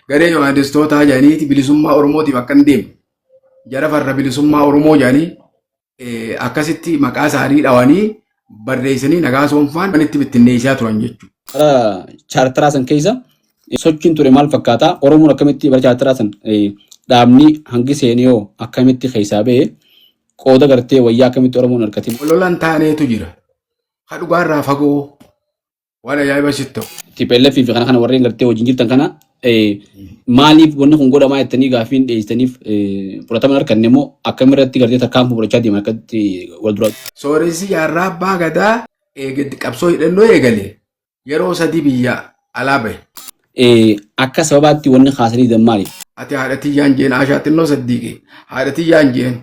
Garee journalistoota jedhaniiti bilisummaa Oromootiif akka hin deemne. Jara farra bilisummaa Oromoo jedhanii akkasitti maqaa isaanii dhawanii barreessanii nagaa soonfaan kan itti bittinneessaa turan jechuudha. Chaartaraa san keessa sochiin ture maal fakkaata? Oromoon akkamitti bara chaartaraa san dhaabni hangi seeniyoo akkamitti keessaa ba'e qooda gartee wayyaa akkamitti Oromoon harkatiin. Lolan taaneetu jira. Ha dhugaarraa fagoo waan ajaa'iba sittoo. TPLF fi kana warreen gartee wajjin jirtan kana maaliif wanni kun godhamaa jettanii gaafiin dhiyeessaniif fudhatama harkanne immoo akkamirratti gartee tarkaanfii fudhachaa deeman akkatti wal dura. Sooressi jaarraa abbaa gadaa qabsoo hidhannoo eegale yeroo sadii biyya alaa bahe. Akka sababaatti wanni kaasanii deeman maali? Ati haadhatiyyaan jeen Ashaaxinnoo Saddiiqee haadhatiyyaan jeen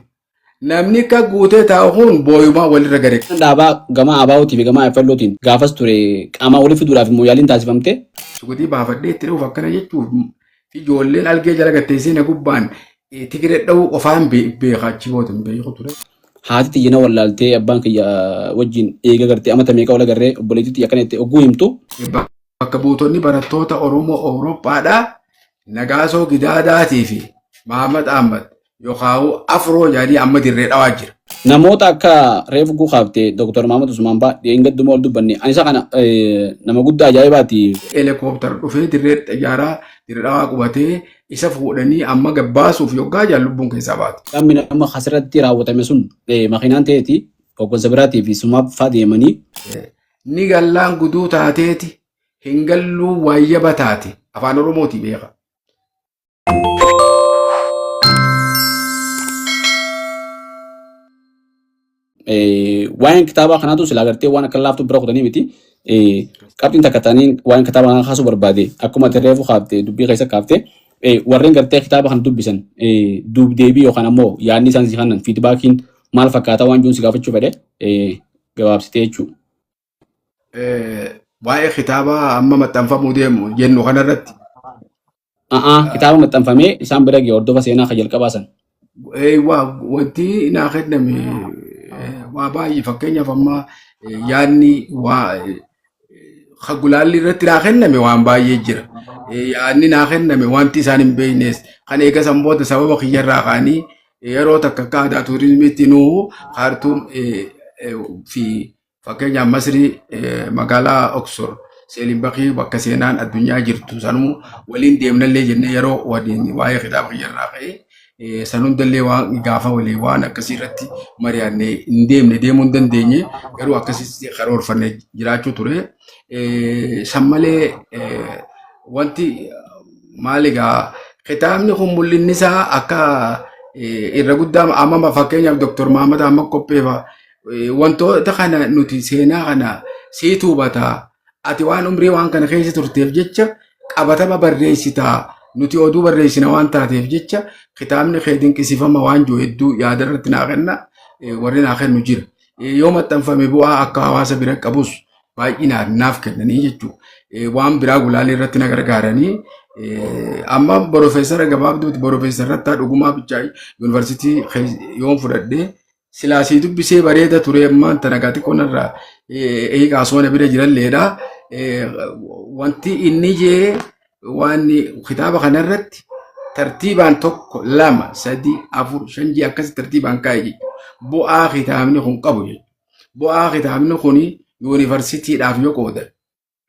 namni akka guutee taa'u kun booyumaa walirra gare. Dhaabaa gama ABO'tii fi gama FLO'tiin gaafas ture qaama walii fiduudhaaf immoo yaaliin taasifamte. Sugutii baafadhee itti dhufu akkana jechuuf ijoolleen algee jala gatteessee na gubbaan tigiree dha'uu qofaan beekachii gootan beeku ture. Haati xiyyina wallaaltee abbaan kiyya wajjin eega gartee amata meeqa wal agarree obboleettiitti akkana itti ogguu himtu. Bakka buutonni barattoota Oromoo Awurooppaadhaa Nagaasoo Gidaadaatii fi Mahamad Ahmad yookaan Afroo jedhanii amma dirree dhawaa jira. Namoota akka reefu guuxaafte Dr. Mahamad Usman Baa dhiyeengadduma ol dubbanne anisa kana nama guddaa ajaa'ibaati. Helikooптara dhufee dirree xayyaaraa dirree dhawaa qubatee isa fuudhanii amma gabbaasuuf yoggaa jaan lubbuun keessaa baate. Namni nama asirratti raawwatame sun makiinaan ta'eeti hoggansa biraatii fi sumaaf fa'aa deemanii. Ni gallaan guduu taateeti hin galluu waayyaba taate afaan Oromootii beeka. Waan kitaaba kanaatu sila agartee waan akka laaftuu bira kutanii miti. Qabxiin takka ta'anii waan kitaaba kana kaasuu barbaade akkuma reefu kaafte dubbii keessa kaafte warreen gartee kitaaba kana dubbisan deebii yookaan ammoo yaadni isaan siqannan fiidbaakiin maal fakkaata waan jiruun si gaafachuu fedhe gabaabsitee jechuudha. Waa'ee kitaaba amma maxxanfamuu deemu jennu kanarratti. Kitaaba maxxanfamee isaan bira ga'e hordofa seenaa kan jalqabaasan. Wanti naa kenname waa baay'ee fakkeenyaaf amma yaadni gulaalli irratti naa kenname waan baay'ee jira. Yaadni naa kenname wanti isaan hin beeknes kan eega sanboota sababa kiyyarraa kaanii yeroo takka akka aadaa tuurizimiitti nuu Kaartuum fi fakkeenyaaf Masrii magaalaa Oksor Seelim Bakii bakka seenaan addunyaa jirtu sanuu waliin deemnallee jennee yeroo waliin waa'ee kitaaba kiyyarraa ka'e. Sanuun dallee waan gaafa walii waan akkasii irratti mari'annee hin deemne deemuu hin dandeenye garuu akkasitti karoorfannee jiraachuu ture. San malee wanti maaligaa kitaabni kun mul'inni isaa akka irra guddaa amma fakkeenyaaf Dr. Mahamad Ahmad qopheeffa wantoota kana nuti seenaa kana siituu bataa ati waan umrii waan kana keessa turteef jecha qabatama barreessitaa. Nuti oduu barreessina waan taateef jecha kitaabni kee dinqisiifama waan jiru hedduu yaada irratti naa kenna warri naa kennu jira. Yoo maxxanfame bu'aa akka hawaasa bira qabus baay'inaan naaf kennanii jechuudha. Waan biraa gulaalii irratti na gargaaranii amma Profeesara gabaabduuti Profeesarrattaa dhugumaa bichaa yuunivarsiitii yoon fudhadhee silaasii dubbisee bareeda ture ammaan tana gatii qonnarraa eegaasoo bira jiralleedha. Wanti inni jee waan kitaaba kanarratti tartiibaan tokko lama sadii afur shan jee akkasi tartiibaan kaa'e bu'aa kitaabni kun qabu jechuudha. Bu'aa kitaabni kun yuunivarsiitiidhaaf yoo qoodan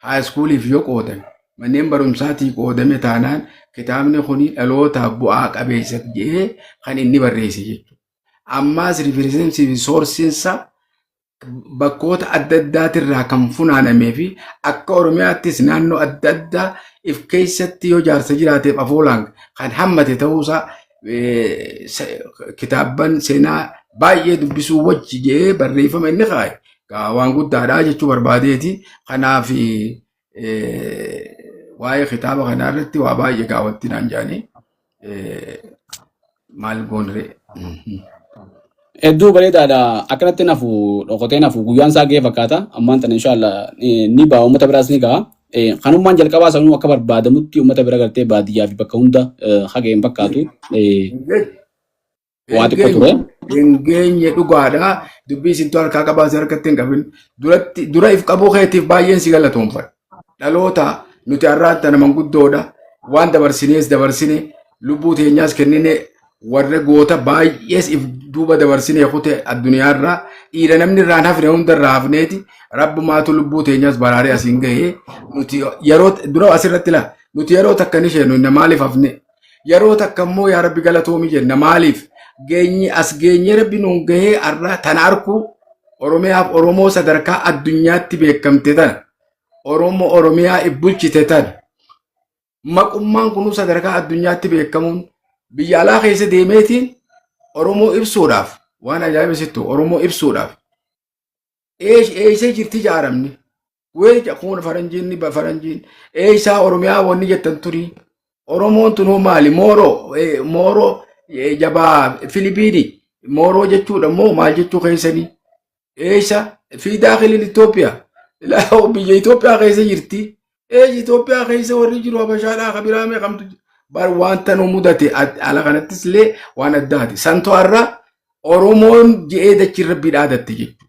haayiskuuliif yoo qoodan manneen barumsaatii qoodame taanaan kitaabni kun dhalootaaf bu'aa qabeessa jee kan inni barreesse jechuudha. Ammaas riferensiif soorsiinsa bakkoota adda addaatirraa kan funaanamee fi akka Oromiyaattis naannoo adda addaa if keessatti yoo jaarsa jiraateef afoolaan kan hammate ta'uusaa kitaabban seenaa baay'ee dubbisuu wajji jee barreeffama inni kaa'e waan guddaadhaa jechuu barbaadeeti. Kanaaf waa'ee kitaaba kanaa irratti waa baay'ee gaawwatti naan jaanii maal goonree. Hedduu bareedaadha. Akkanatti nafu dhokotee nafu guyyaan isaa ga'ee fakkaata. Ammaan tana inshallah ni ba'a uummata biraas ni ga'a. Kanummaan jalqabaa sanuu akka barbaadamutti uummata bira gartee baadiyyaa fi bakka hunda hageen fakkaatu. Waa xiqqoo ture. Geenye dhugaadha. Dubbii isin harkaa qabaasee harkatti hin qabin. Dura if qabuu keetiif baay'een si galatoonfadha. Dhaloota nuti har'aan tana manguddoodha. waan dabarsinees dabarsine lubbuu teenyaas kennine warra goota baay'ees if duuba dabarsine kute addunyaarraa dhiira namni irraan hafne hundarraa hafneeti rabbumaatu lubbuu teenyaas baraaree asiin gahee nuti yeroo dura asirratti la nuti yeroo takka ni sheenu inna maaliif hafne yeroo takka immoo yaa rabbi galatoomi jenna maaliif geenye as geenye rabbi nuun gahee arraa tana arku Oromiyaaf Oromoo sadarkaa addunyaatti beekamte tana Oromiyaa ibbulchite tana maqummaan kunuu sadarkaa addunyaatti beekamuun biyya alaa keessa deemeetiin Oromoo ibsuudhaaf waan ajaa'ibsitu Oromoo ibsuudhaaf eessa jirti jaaramni weeja kun faranjiin eessa Oromiyaa wanni jettan turii Oromoon tunuu maali mooroo jabaa Filipiini mooroo jechuudha moo maal jechuu keessanii eessa fi daakilin Itoophiyaa biyya Itoophiyaa keessa jirti Itoophiyaa keessa warri jiru habashaadhaa kabiraa meeqamtu bar wanta nu mudate ala kanattis illee waan addaati santo har'a Oromoon je'ee dachii rabbii dhaadatte jechuudha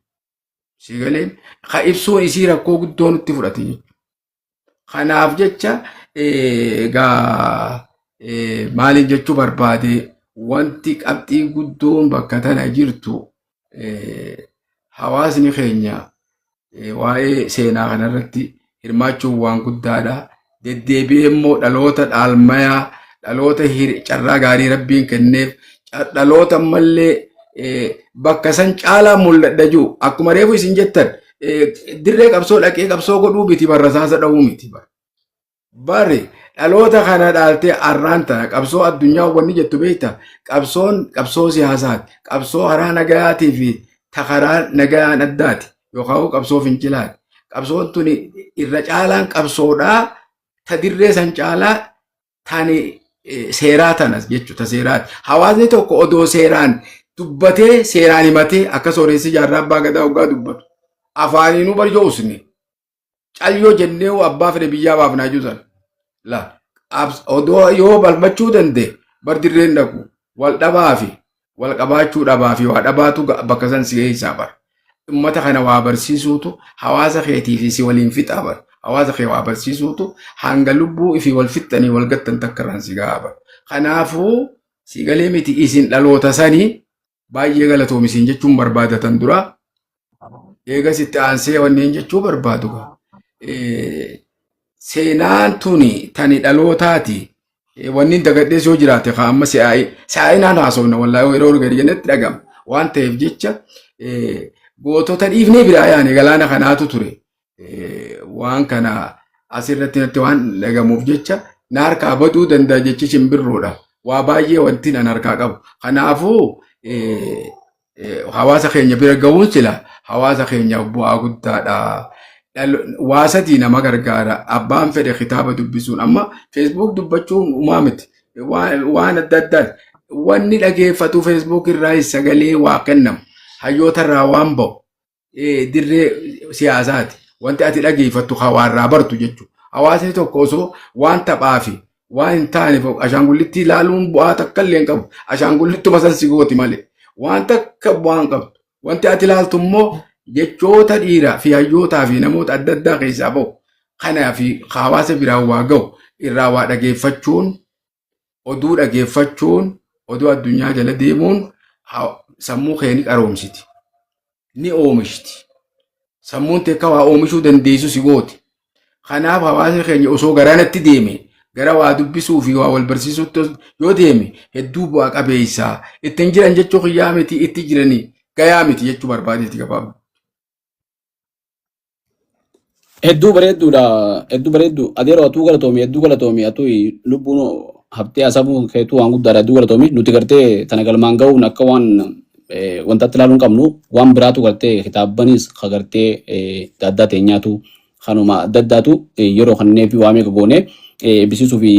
sigaleen ka ibsuun isii rakkoo guddoo nutti fudhate jechuudha kanaaf jecha gaa maaliin jechuu barbaade wanti qabxii guddoon bakka tana jirtu hawaasni keenya waa'ee seenaa kanarratti hirmaachuun waan guddaadha. Deddeebi'ee immoo dhaloota dhaalmayaa dhaloota carraa gaarii rabbiin kenneef dhaloota ammallee bakka san caalaa mul'adha jiru akkuma reefu isin jettan dirree qabsoo dhaqee qabsoo godhuu miti barrasaasa dha'uu miti barre dhaloota kana dhaaltee arraan tana qabsoo addunyaa wanni jettu beekta qabsoo siyaasaati qabsoo karaa nagayaatii fi karaa nagayaan addaati yookaan qabsoo fincilaati qabsoon tuni irra caalaan qabsoodhaa tadirree san caalaa tani seeraa tanas jechuudha seeraati hawaasni tokko odoo seeraan dubbatee seeraan himatee akka sooressi jaarraa abbaa gadaa hoggaa dubbatu afaaniinuu barjoosne cayyoo jennee abbaa fedhe biyyaa baafnaa juusan la odoo yoo balmachuu dandee bardirreen dhaqu wal dhabaa fi wal qabaachuu dhabaa fi waa dhabaatu bakka san si geessaa bar ummata kana waa barsiisuutu hawaasa keetii fi si waliin fixaa bar hawaasa kee waa barsiisuutu hanga lubbuu ifi wal fixxanii wal gattan takkarraan si gaaba kanaafuu si galee miti isin dhaloota sanii baay'ee galatoomisin jechuun barbaadatan dura eegas itti aansee wanneen jechuu barbaadu seenaan tuni tani dhalootaati wanni dagadhees yoo jiraate ka amma saa'inaan haasofna wallaahi yeroo gadi jennetti dhagama waan ta'eef jecha gootota dhiifnee biraa yaane galaana kanaatu ture waan kana asirratti natti waan dhagamuuf jecha na harkaa baduu danda'a jechi shimbirroodha waa baay'ee wanti nan harkaa qabu kanaafuu hawaasa keenya bira ga'uun sila hawaasa keenya bu'aa guddaadha waasatii nama gargaara abbaan fedhe kitaaba dubbisuun amma feesbuuk dubbachuun uumaa miti waan adda addaa wanni dhageeffatu feesbuuk irraa sagalee waa kennamu hayyoota irraa waan ba'u dirree siyaasaati wanti ati dhageeffattu hawaarraa bartu jechuudha hawaasni tokko osoo waan taphaa fi waan hin taaneef ashaangullitti ilaaluun bu'aa takka illee hin qabu ashaangullittuma san si gooti malee waan takka bu'aa hin qabdu wanti ati ilaaltu immoo jechoota dhiiraa fi hayyootaa fi namoota adda addaa keessaa ba'u kanaa fi hawaasa biraan waa ga'u irraa waa dhageeffachuun oduu addunyaa jala deemuun sammuu kee ni qaroomsiti ni oomishti sammuun teekka waa oomishuu dandeessu si gooti kanaaf hawaasni keenya osoo garaanatti deeme gara waa dubbisuu fi waa wal barsiisuutti yoo deeme hedduu bu'aa qabeessaa ittiin jiran jechuu kiyyaa miti itti jiranii gayaa miti jechuu barbaadeeti gabaabaa. Hedduu bareedduudha. Hedduu bareeddu. Adeeroo atuu galatoomi atuu lubbuun haftee asabuu keetuu waan guddaadha hedduu galatoomi. Nuti gartee tana galmaan ga'uun akka waan wantatti ilaaluun qabnu waan biraatu gartee kitaabanis ka gartee adda teenyaatu kanuma adda addaatu yeroo kannee fi waamee gogoonee eebbisiisuu fi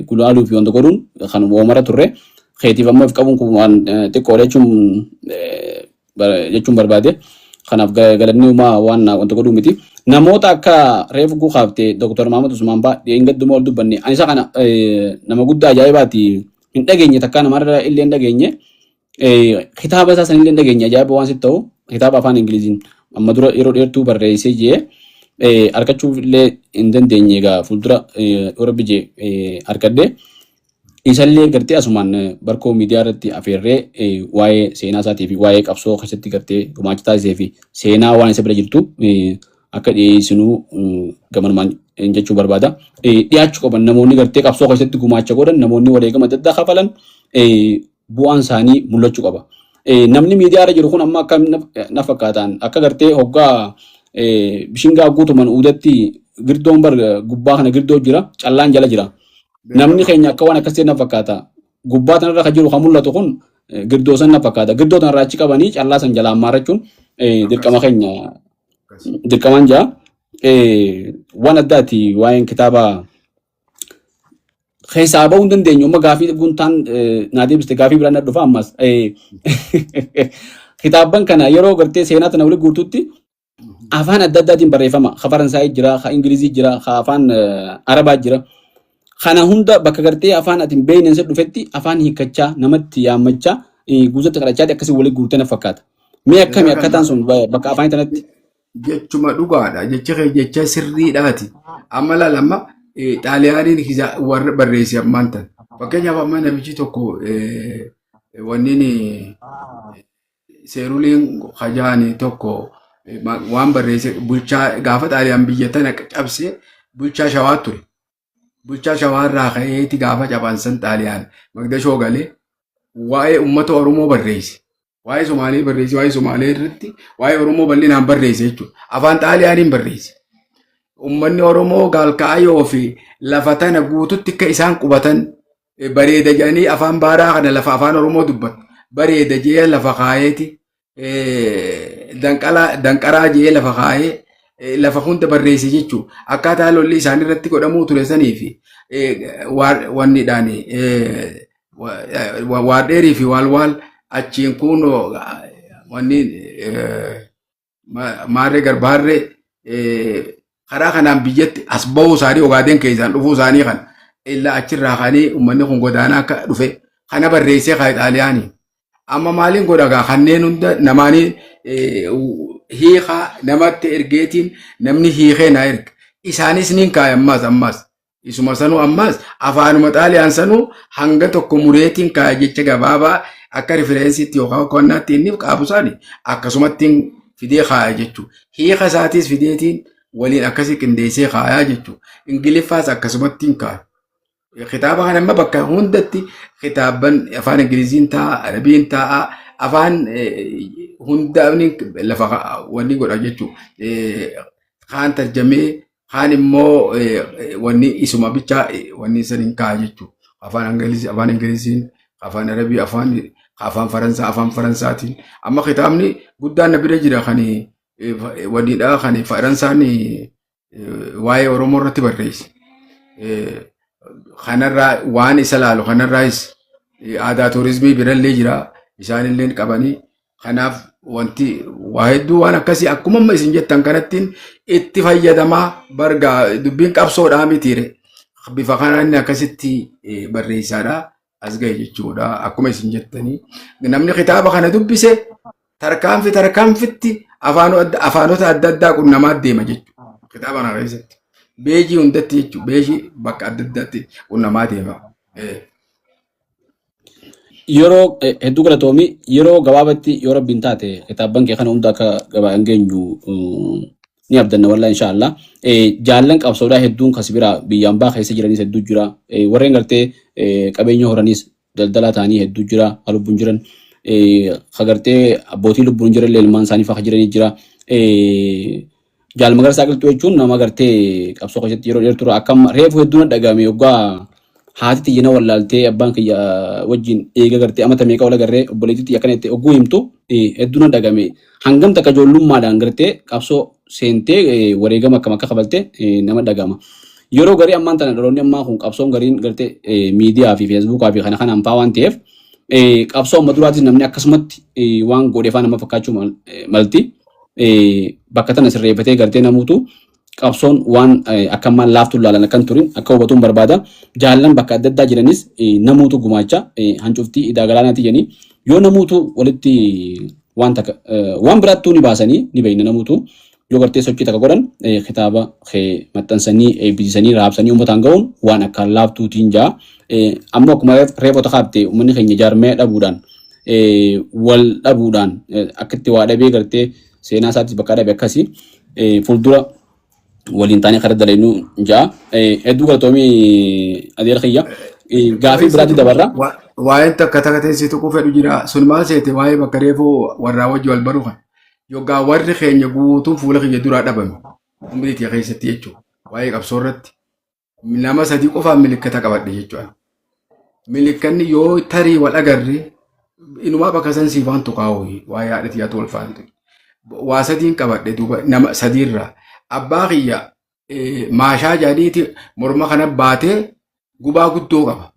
gulaaluu fi wanta godhuun kan woomara turre keetiif ammoo if qabuun kun waan xiqqoodha jechuun barbaade. Kanaaf galanni uumaa waan wanta godhuu miti. Namoota akka reefu guukaafte Dr. Maamad Usmaan Baa dheengaddumaa ol dubbanne ani isa kana nama guddaa ajaa'ibaati hin dhageenye takka namarra illee hin dhageenye kitaaba isaa sanillee hin dhageenye ajaa'iba waan sitti ta'u kitaaba afaan Ingiliziin amma dura yeroo dheertuu barreessee jee argachuuf illee hin dandeenye egaa fuuldura warra bije argadde isallee gartee asumaan barkoo miidiyaa irratti afeerree waa'ee seenaa isaatii fi waa'ee qabsoo keessatti gartee gumaacha taasisee fi seenaa waan isa bira jirtu akka dhiyeessinuu gamanumaan jechuu barbaada. Dhiyaachuu qaban namoonni gartee qabsoo keessatti gumaacha godhan namoonni wareegama adda addaa kafalan bu'aan isaanii mul'achuu qaba. Namni miidiyaa irra jiru kun amma akka na fakkaataan akka gartee hoggaa bishingaa guutuman uudatti girdoon bar gubbaa kana girdoo jira callaan jala jira. Namni keenya akka waan akkasii na fakkaata. Gubbaa tanarra kan jiru kan mul'atu kun girdoo san na fakkaata. Girdoo tanarraa achi qabanii callaa san jalaan maarachuun dirqama keenya dirqamaan jaa. Waan addaati waa'een kitaaba keessaa bahuu hin dandeenyu. Amma gaafii guntaan naa deebiste gaafii biraan dhufa ammas. Kitaaban kana yeroo gartee seenaa tana waliin guutuutti afaan adda addaatiin barreeffama. Ka Faransaayii jira, ka Ingilizii jira, ka afaan Arabaa jira. Kana hunda bakka gartee afaan atiin beeyneensa dhufetti afaan hiikkachaa namatti yaammachaa guutuutti kadhachaati akkasii waliin guutee na fakkaata. Mee akkami akkataan sun bakka afaan tanatti? Jechuma dhugaadha. Jecha sirriidhaati. Amma laalama xaaliyaaniin warra barreesse ammaan tan. Fakkeenyaaf amma namichi tokko wanniin seeruliin hajaanii tokko waan barreesse bulchaa gaafa xaaliyaan biyya tana cabse bulchaa shawaa ture. Bulchaa shawaarraa ka'eeti gaafa cabansan xaaliyaan Magdashoo galee waa'ee uummata Oromoo barreesse. Waa'ee Somaalee barreesse, waa'ee Somaalee irratti waa'ee Oromoo bal'inaan barreesse jechuudha. Afaan xaaliyaaniin barreesse. Uummanni Oromoo gaalkaayoo fi lafa tana guututti akka isaan qubatan bareeda jedhanii afaan baaraa kana lafa afaan Oromoo dubbatu. Bareeda jee lafa kaayeeti. Danqaraa jee lafa kaayee lafa hunda barreesse jechuudha. Akkaataa lolli isaan irratti godhamuu ture sanii fi wannidhaan waardheerii fi waalwaal achiin kun wanni maarree garbaarree karaa kanaan biyyatti as bahuu isaanii Ogaadeen keessaan dhufuu isaanii kan illaa achirraa kaanii uummanni kun godaanaa akka dhufe kana barreessee kaa xaaliyaanii. Amma maaliin godhagaa kanneen hunda namaanii hiikaa namatti ergeetiin namni hiikee na erga. Isaanis niin kaaya ammas. Isuma sanuu ammas afaanuma xaaliyaan sanuu hanga tokko mureetiin kaaya jecha gabaabaa akka rifereensiitti yookaan qo'annaatti inni qaabusaani akkasumattiin fidee kaaya jechuudha. Hiika isaatis fideetiin waliin akkasii qindeessee kaayaa jechuudha. Ingiliffaas akkasumattiin kaaya. Kitaaba kana amma bakka hundatti kitaaban afaan Ingiliziin ta'a, Arabiin ta'a, afaan hundaafni lafa wanni godha jechuudha. Kaan tarjamee kaan immoo wanni isuma bichaa wanni saniin kaaya jechuudha. Afaan Ingiliziin, afaan Arabii, afaan Faransaatiin. Amma kitaabni guddaan na bira jira kan wannidha kan Faransaan waa'ee Oromoo irratti barreesse. Kanarraa waan isa laalu kanarraas aadaa tuurizimii birallee jira isaanillee qabanii kanaaf wanti waa hedduu waan akkasii akkuma amma isin jettan kanattiin itti fayyadamaa bargaa dubbiin qabsoodhaa mitiire bifa kanaan akkasitti barreessaadha as ga'e jechuudha akkuma isin jettanii namni kitaaba kana dubbise tarkaanfitti afaanota adda addaa qunnamaa deema jechuudha kitaaba kana keessatti. Beejii hundatti jechuudha. Beejii bakka adda addaatti qunnamaa deema. Yeroo hedduu galatoomii yeroo gabaabatti yoo rabbiin taate kitaaban kee kana hunda akka gabaan geenyu ni abdanna wallah inshaallah. Jaallan qabsoodhaa hedduun kasbira biyyaan baa keessa jiranis hedduu jira. Warreen gartee qabeenya horanis daldalaa ta'anii hedduu jira. Lubbuun jiran kagartee abbootii lubbuun jiran ilmaan isaanii fa'aa jiranii jira. Jaal Magarsaa Qilxuu jechuun nama gartee qabsoo keessatti yeroo dheertuu akkam reefu hedduun dhagahame yoggaa haati xiyyina wallaaltee abbaan kiyya wajjin eega gartee amata meeqa wal agarree obboleettii xiyya kana itti ogguu himtu hedduun dhagahame hangam takka ijoollummaadhaan gartee qabsoo seentee wareegama akkam akka kafalte nama dhagahama. Yeroo garii ammaan tana dhaloonni ammaa kun qabsoon gariin gartee miidiyaa fi feesbuukaa fi kana kanaan fa'aa waan ta'eef qabsoo amma duraatis namni akkasumatti waan godheefaa nama fakkaachuu malti. Bakka tana sirreeffatee gartee namuutu qabsoon waan akkamaan laaftuu laalan akkan turin akka hubatuun barbaada. Jaallan bakka adda addaa jiranis namuutu gumaacha hancuftii idaa galaanaati jedhanii yoo namuutu walitti waan biraattuu ni baasanii ni beeyna namuutu yoo gartee sochii takka godhan kitaaba maxxansanii eebbisanii raabsanii uummataan ga'uun waan akka laaftuutiin jaa. Ammoo akkuma reefota kaabte uummanni keenya jaarmee dhabuudhaan wal dhabuudhaan akkatti waa dhabee gartee seenaa isaatis bakka dhabe akkasii fuuldura waliin taanee karaa dalaynuu jaa. Hedduu galatoomii adeera kiyya. Gaafii biraatti dabarra. Waa'een takka takka teessitu fedhu jira. Sun maal seete waa'ee bakka reefuu warraa wajji wal baru kan. Yookaan warri keenya guutuun fuula keenya duraa dhabame. Umriitii keessatti jechuudha. Waa'ee qabsoo irratti. Nama sadii qofaan milikkata qabadhe jechuudha. Milikkanni yoo tarii wal agarre inumaa bakka san siifaan tuqaa'u waa'ee haadhati yaa tolfaantu. Waa sadiin qabadhe duuba nama sadiirraa. Abbaa kiyya maashaa jaadiiti morma kana baatee gubaa guddoo qaba.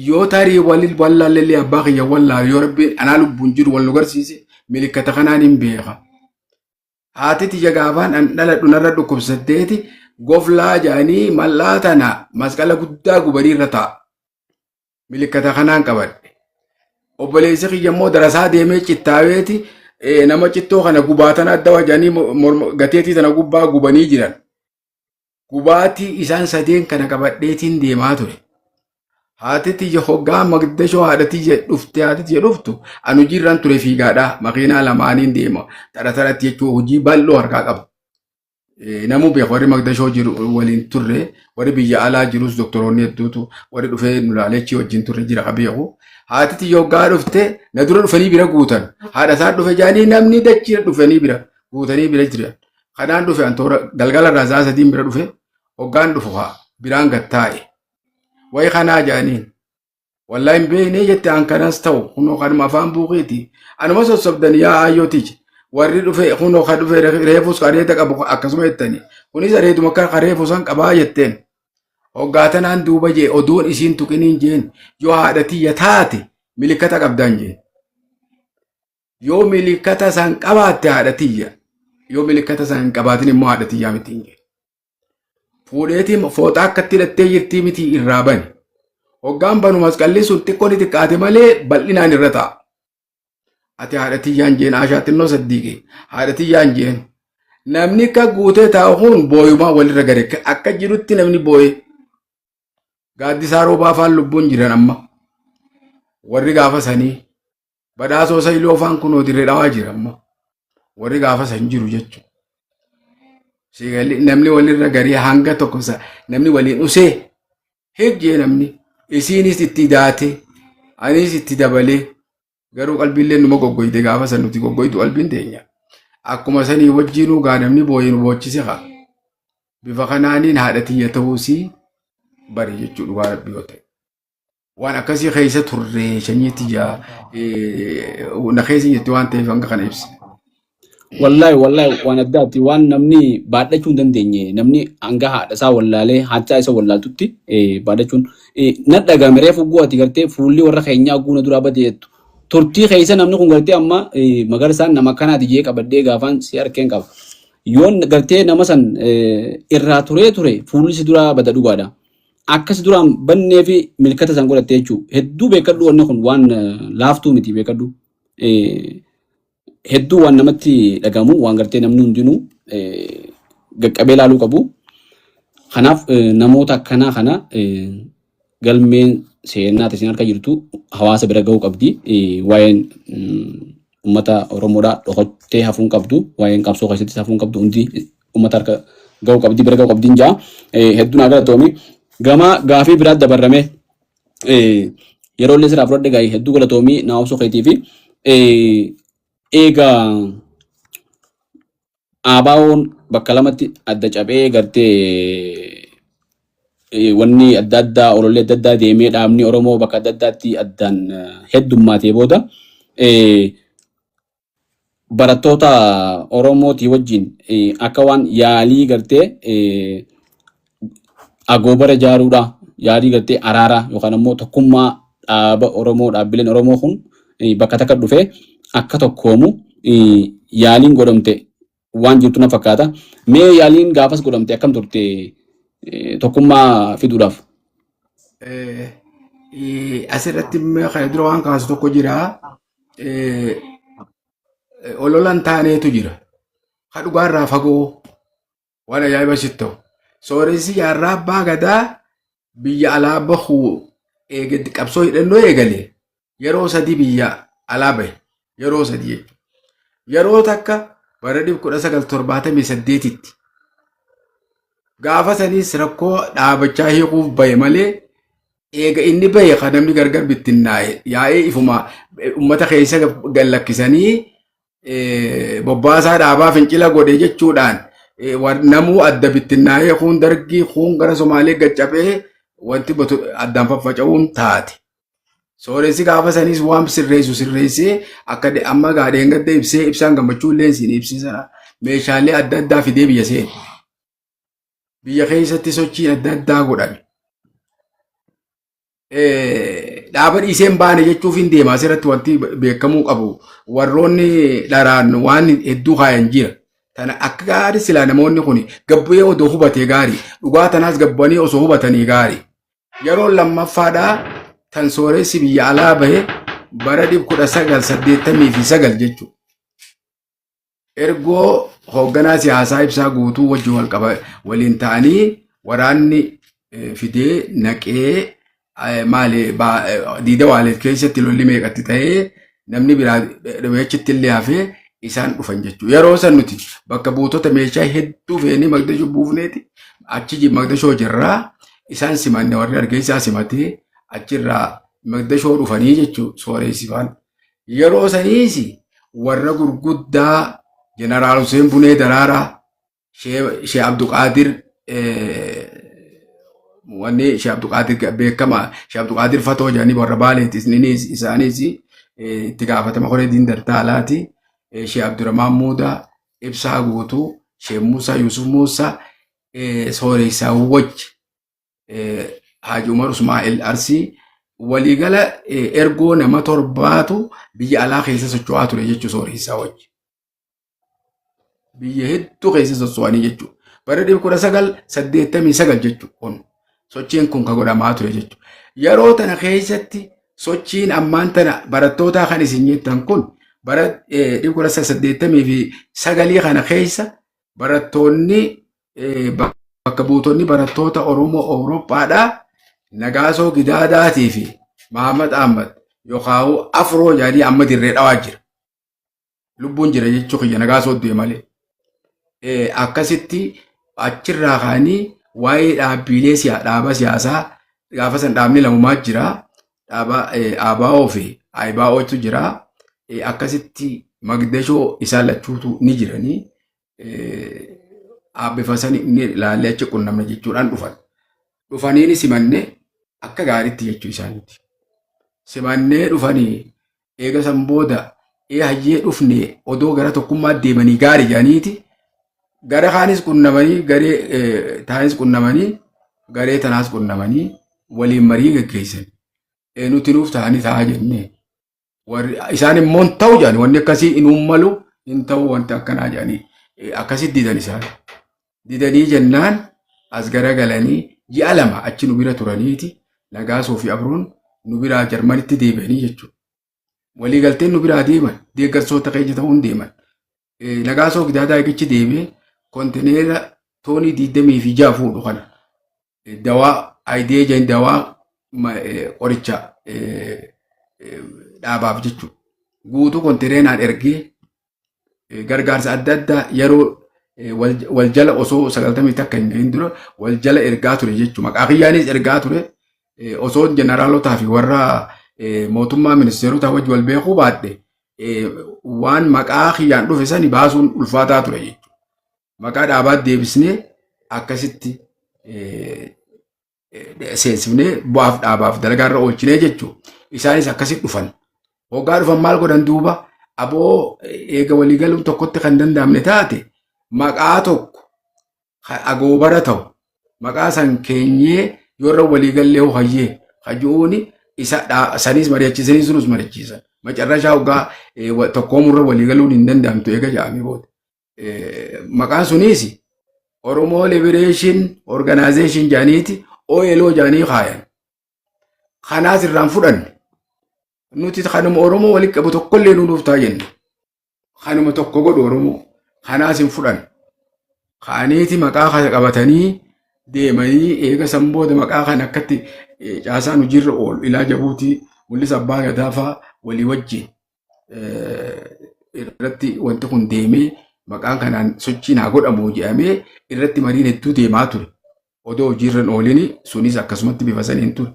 Yoo tarii wallaallee abbaa kiyya wallaal yoo rabbi anaa lubbuun jiru wal nu garsiise milikkata kanaan hin beeka. Haati tiyya gaafaan an dhaladhu narra dhukkubsatteeti goflaa jaanii mallaa tana masqala guddaa gubaniirra ta'a. Milikkata kanaan qabadhe. Obboleessi kiyya immoo darasaa deemee cittaaweeti nama cittoo kana gubaatan adda wajanii gateetii tana gubbaa gubanii jiran. Gubaatii isaan sadeen kana qabadheetiin deemaa ture. Haati tiyya hoggaa magdashoo haadha tiyya dhuftu anu jirran ture fiigaadhaa makiinaa lamaaniin deema taratti jechuun hojii bal'oo harkaa qaba. Namuu beeku warri magdashoo jiru waliin turre warri biyya alaa jirus doktoroonni hedduutu warri dhufee nulaaleechii wajjin turre jira beeku. Haati tiyya hoggaa dhufte na dura dhufanii bira guutan haadha isaa dhufe jaanii namni dachii dhufanii bira guutanii bira jiran. Kanaan dhufe antoora galgala irraa saa sadiin bira dhufe hoggaan dhufu biraan gattaa'e. Wayi kanaa jaaniin wallahi hin beekne jette an kanas ta'u kunoo kanuma afaan buuqiiti. Anuma sossobdan yaa ayyootichi warri dhufe kunoo kan dhufe reefus qareeta qabu akkasuma jettani. Kunis areetuma akka reefus san qabaa jetteen. Hoggaatanaan duuba jee oduun isiin tuqiniin jeen yoo haadha tiyya taate milikkata qabdaan jeen. Yoo milikkata san qabaatte haadha tiyya yoo milikkata san hin qabaatin immoo haadha tiyyaa mitiin jeen. Fuudheetiin fooxaa akkatti hidhattee jirtii miti irraa bani. Hoggaan banu masqalli sun xiqqoo ni xiqqaate malee bal'inaan irra ta'a. Ati haadha tiyyaan jeen Aashaa xinnoo saddiiqe haadha tiyyaan jeen. Namni akka guutee taa'u kun booyumaa walirra gare akka jirutti namni booye. Gaaddisaa roobaa afaan lubbuun jiran amma. Warri gaafa sanii badhaasoo saayiloo afaan kunoo dirree dhawaa jira amma. Warri gaafa san jiru jechuudha. Namni walirra garii hanga tokko namni waliin usee heejjee namni isiinis itti daate anis itti dabalee garuu qalbiillee numa goggoyte gaafa san nuti goggoytu qalbiin teenya. Akkuma sanii wajjinuu gaa namni booyin boochise haa. Bifa kanaaniin haadha tiyya ta'uusii bari jechuudha waan rabbi yoo ta'e. Waan akkasii keessa turre shanyii tiyyaa na keessa jettee waan ta'eef hanga kana ibsa. Wallahi waan addaatti waan namni baadhachuu hin dandeenye namni hanga haadha isaa wallaalee haachaa isa wallaaltutti baadhachuun na dhagame reefu gu'aati gartee fuulli warra keenyaa guuna duraa badeettu turtii keessa namni kun gartee amma magarsaan nama kanaati jee qabadhee gaafaan si harkeen qaba yoon gartee nama san irraa ture fuulli si duraa bada dhugaadha akkas duraan bannee fi milkata san godhattee jechuudha hedduu beekadhu wanni kun waan laaftuu miti beekadhu. Hedduu waan namatti dhagamu waan gartee namni hundinuu qaqqabee ilaaluu qabu. Kanaaf namoota akkanaa kana galmeen seenaa isin harka jirtu hawaasa bira gahuu qabdi. Waa'een uummata Oromoodhaa dhokattee hafuun qabdu. Waa'een qabsoo keessatti hafuun qabdu hundi uummata harka gahuu qabdi bira gahuu qabdiin jaa. Hedduu naa galatoomi. Gama gaafii biraatti dabarrame yeroo illee sirraa fudhadhe gaa'ii hedduu galatoomi naa obsuu keetii fi egaa ABO'n bakka lamatti adda cabee gartee wanni adda addaa ololee adda addaa deemee dhaabni Oromoo bakka adda addaatti addaan heddummaatee booda barattoota Oromootii wajjin akka waan yaalii gartee agoobara ijaaruudha yaalii gartee araara yookaan immoo tokkummaa dhaaba Oromoo dhaabbileen Oromoo kun bakka takka dhufee akka tokkoomu yaaliin godhamte waan jirtu na fakkaata. Mee yaaliin gaafas godhamte akkam turte tokkummaa fiduudhaaf? Asirratti kan dura waan kaasu tokko jira. Ololan taaneetu jira. dhugaarraa fagoo waan ajaa'iba sittoo. Sooressi jaarraa abbaa gadaa biyya alaa bahuu eegatti qabsoo hidhannoo eegalee yeroo sadii biyya alaa bahe yeroo sadii jechuudha. Yeroo takka bara 1978tti gaafa saniis rakkoo dhaabachaa hiikuuf bahe malee eega inni bahe kan namni gargar bittinnaa'e yaa'ee ifuma uummata keessa gallakkisanii bobbaasaa dhaabaa fincila godhe jechuudhaan namuu adda bittinnaa'ee kun dargii kun gara Somaalee gaccabee wanti addaan faffaca'uun taate. Sooressi gaafa saniis waan sirreessee akka amma gaadheen gadda ibsee ibsaan gammachuu illee siin ibsisa meeshaalee adda addaa fidee biyya seene. Biyya keessatti sochiin adda addaa godhame. Dhaaba dhiiseen baane jechuuf hin deemaa asirratti wanti beekamuu qabu warroonni dharaan waan hedduu kaayan jira. Tana akka gaarii silaa namoonni kun gabbee odoo hubatee gaarii dhugaa tanaas gabbanii osoo hubatanii gaarii. Yeroo lammaffaadhaa tan sooressi biyya alaa bahe bara 1989 jechuudha. Ergoo hoogganaa siyaasaa ibsaa guutuu wajjin waliin ta'anii waraanni fidee naqee diida waalet keessatti lolli meeqatti ta'ee namni biraa dhabeechitti illee hafee isaan dhufan jechuudha. Yeroo san nuti bakka buutota meeshaa hedduu feenee Magdashoo buufneeti achi Magdashoo jirraa isaan simanne warri argeessaa simatee achirraa Magdashoo dhufanii jechuudha sooressifaan. Yeroo saniis warra gurguddaa Jeneraal Hussein Bunee Daraaraa, Sheekh Abduqaadir wanni Sheekh Abduqaadir beekama Sheekh Abduqaadir Fatoo jedhanii warra Baaleetis isaanis itti gaafatama koree Diindartaalaati. Sheekh Abdurrahmaan Muudaa, Ibsaa Guutuu, Sheekh Muusaa Yusuf Muusaa, sooressaa wajji Haaji Umar Usmaa'il Arsii waliigala ergoo nama torbaatu biyya alaa keessa socho'aa ture jechuudha sooressaa wajji. Biyya hedduu keessa socho'anii jechuudha. Bara 1989 jechuudha. Sochiin kun kan godhamaa ture jechuudha. Yeroo tana keessatti sochiin ammaan tana barattootaa kan isin jettan kun bara 1989 kana keessa barattoonni bakka buutonni barattoota Oromoo Awurooppaadhaa Nagaasoo Gidaadaatii fi Mahamad Ahmad yookaan Afroo jedhanii amma dirree dhawaa jira. Lubbuun jira jechuu kiyya Nagaasoo du'e malee. Akkasitti achirraa kaanii waa'ee dhaabbilee dhaaba siyaasaa gaafa san dhaabni lamumaa jira. Dhaaba ABO fi ABO'tu jira. Akkasitti Magdashoo isaan lachuutu ni jiranii. Bifa sanii inni ilaalee achi qunnamne jechuudhaan dhufan. Dhufaniini simannee akka gaariitti jechuu isaaniiti. Simannee dhufanii eega san booda hayyee dhufne odoo gara tokkummaa deemanii gaarii jedhaniiti. Gara kaanis qunnamanii garee taanis qunnamanii garee tanaas qunnamanii waliin marii gaggeessan. Nuti nuuf ta'anii taa'aa jennee. Isaan immoo hin ta'u jedhanii wanni akkasii inuun malu hin ta'u wanti akkanaa jedhanii akkasitti didan isaan. Didanii jennaan as garagalanii ji'a lama achi nu bira turaniiti Nagaasoo fi Abroon nu biraa Jarmanitti deebi'anii jechuudha. Waliigalteen nu biraa deeman deeggarsoota keenya ta'uun deeman. Nagaasoo Gidaadaa eegichi deebi'ee kontineera toonii 26 fuudhu kana dawaa aayidee jan dawaa qoricha dhaabaaf jechuudha. Guutuu kontineenaan ergee gargaarsa adda addaa yeroo wal jala osoo 90 akka hin gahin dura wal jala ergaa ture jechuudha. Maqaa kiyyaanis ergaa ture osoo jeneraalotaa fi warra mootummaa ministeerotaa wajji wal beekuu baadhe waan maqaa kiyyaan dhufe sani baasuun ulfaataa ture jechuudha. Maqaa dhaabaat deebisnee akkasitti seensifnee bu'aaf dhaabaaf dalagaarra oolchinee jechuudha. Isaanis akkasitti dhufan. Hoggaa dhufan maal godhan duuba aboo eega waliigaluun tokkotti kan danda'amne taate maqaa tokko agoobara ta'u maqaa san keenyee yoorra waliigallee hayyee hajuuni isa sanis mari'achiisanii sunus mari'achiisan. Macarrashaa hoggaa tokkoomurra waliigaluun hin danda'amtu eega jedhamee booda. Maqaan sunis Oromoo Liberation Organization jedhaniiti OLO jedhanii kaayan. Kanaas irraan fudhanne. Nuti kanuma Oromoo walitti qabu tokkollee nuuf ta'a jenne. Kanuma tokko godhu Oromoo. kanaas hin fudhan. Kaaniiti maqaa kana qabatanii deemanii eega san booda maqaa kana akkatti caasaan hojiirra oolu ilaa Jabuutii mul'isa abbaa gadaa fa'aa walii wajjin irratti wanti kun deemee maqaan kanaan sochiin haa godhamu jedhamee irratti mariin hedduu deemaa ture. Odoo hojiirra hin oolin sunis akkasumatti bifa saniin ture.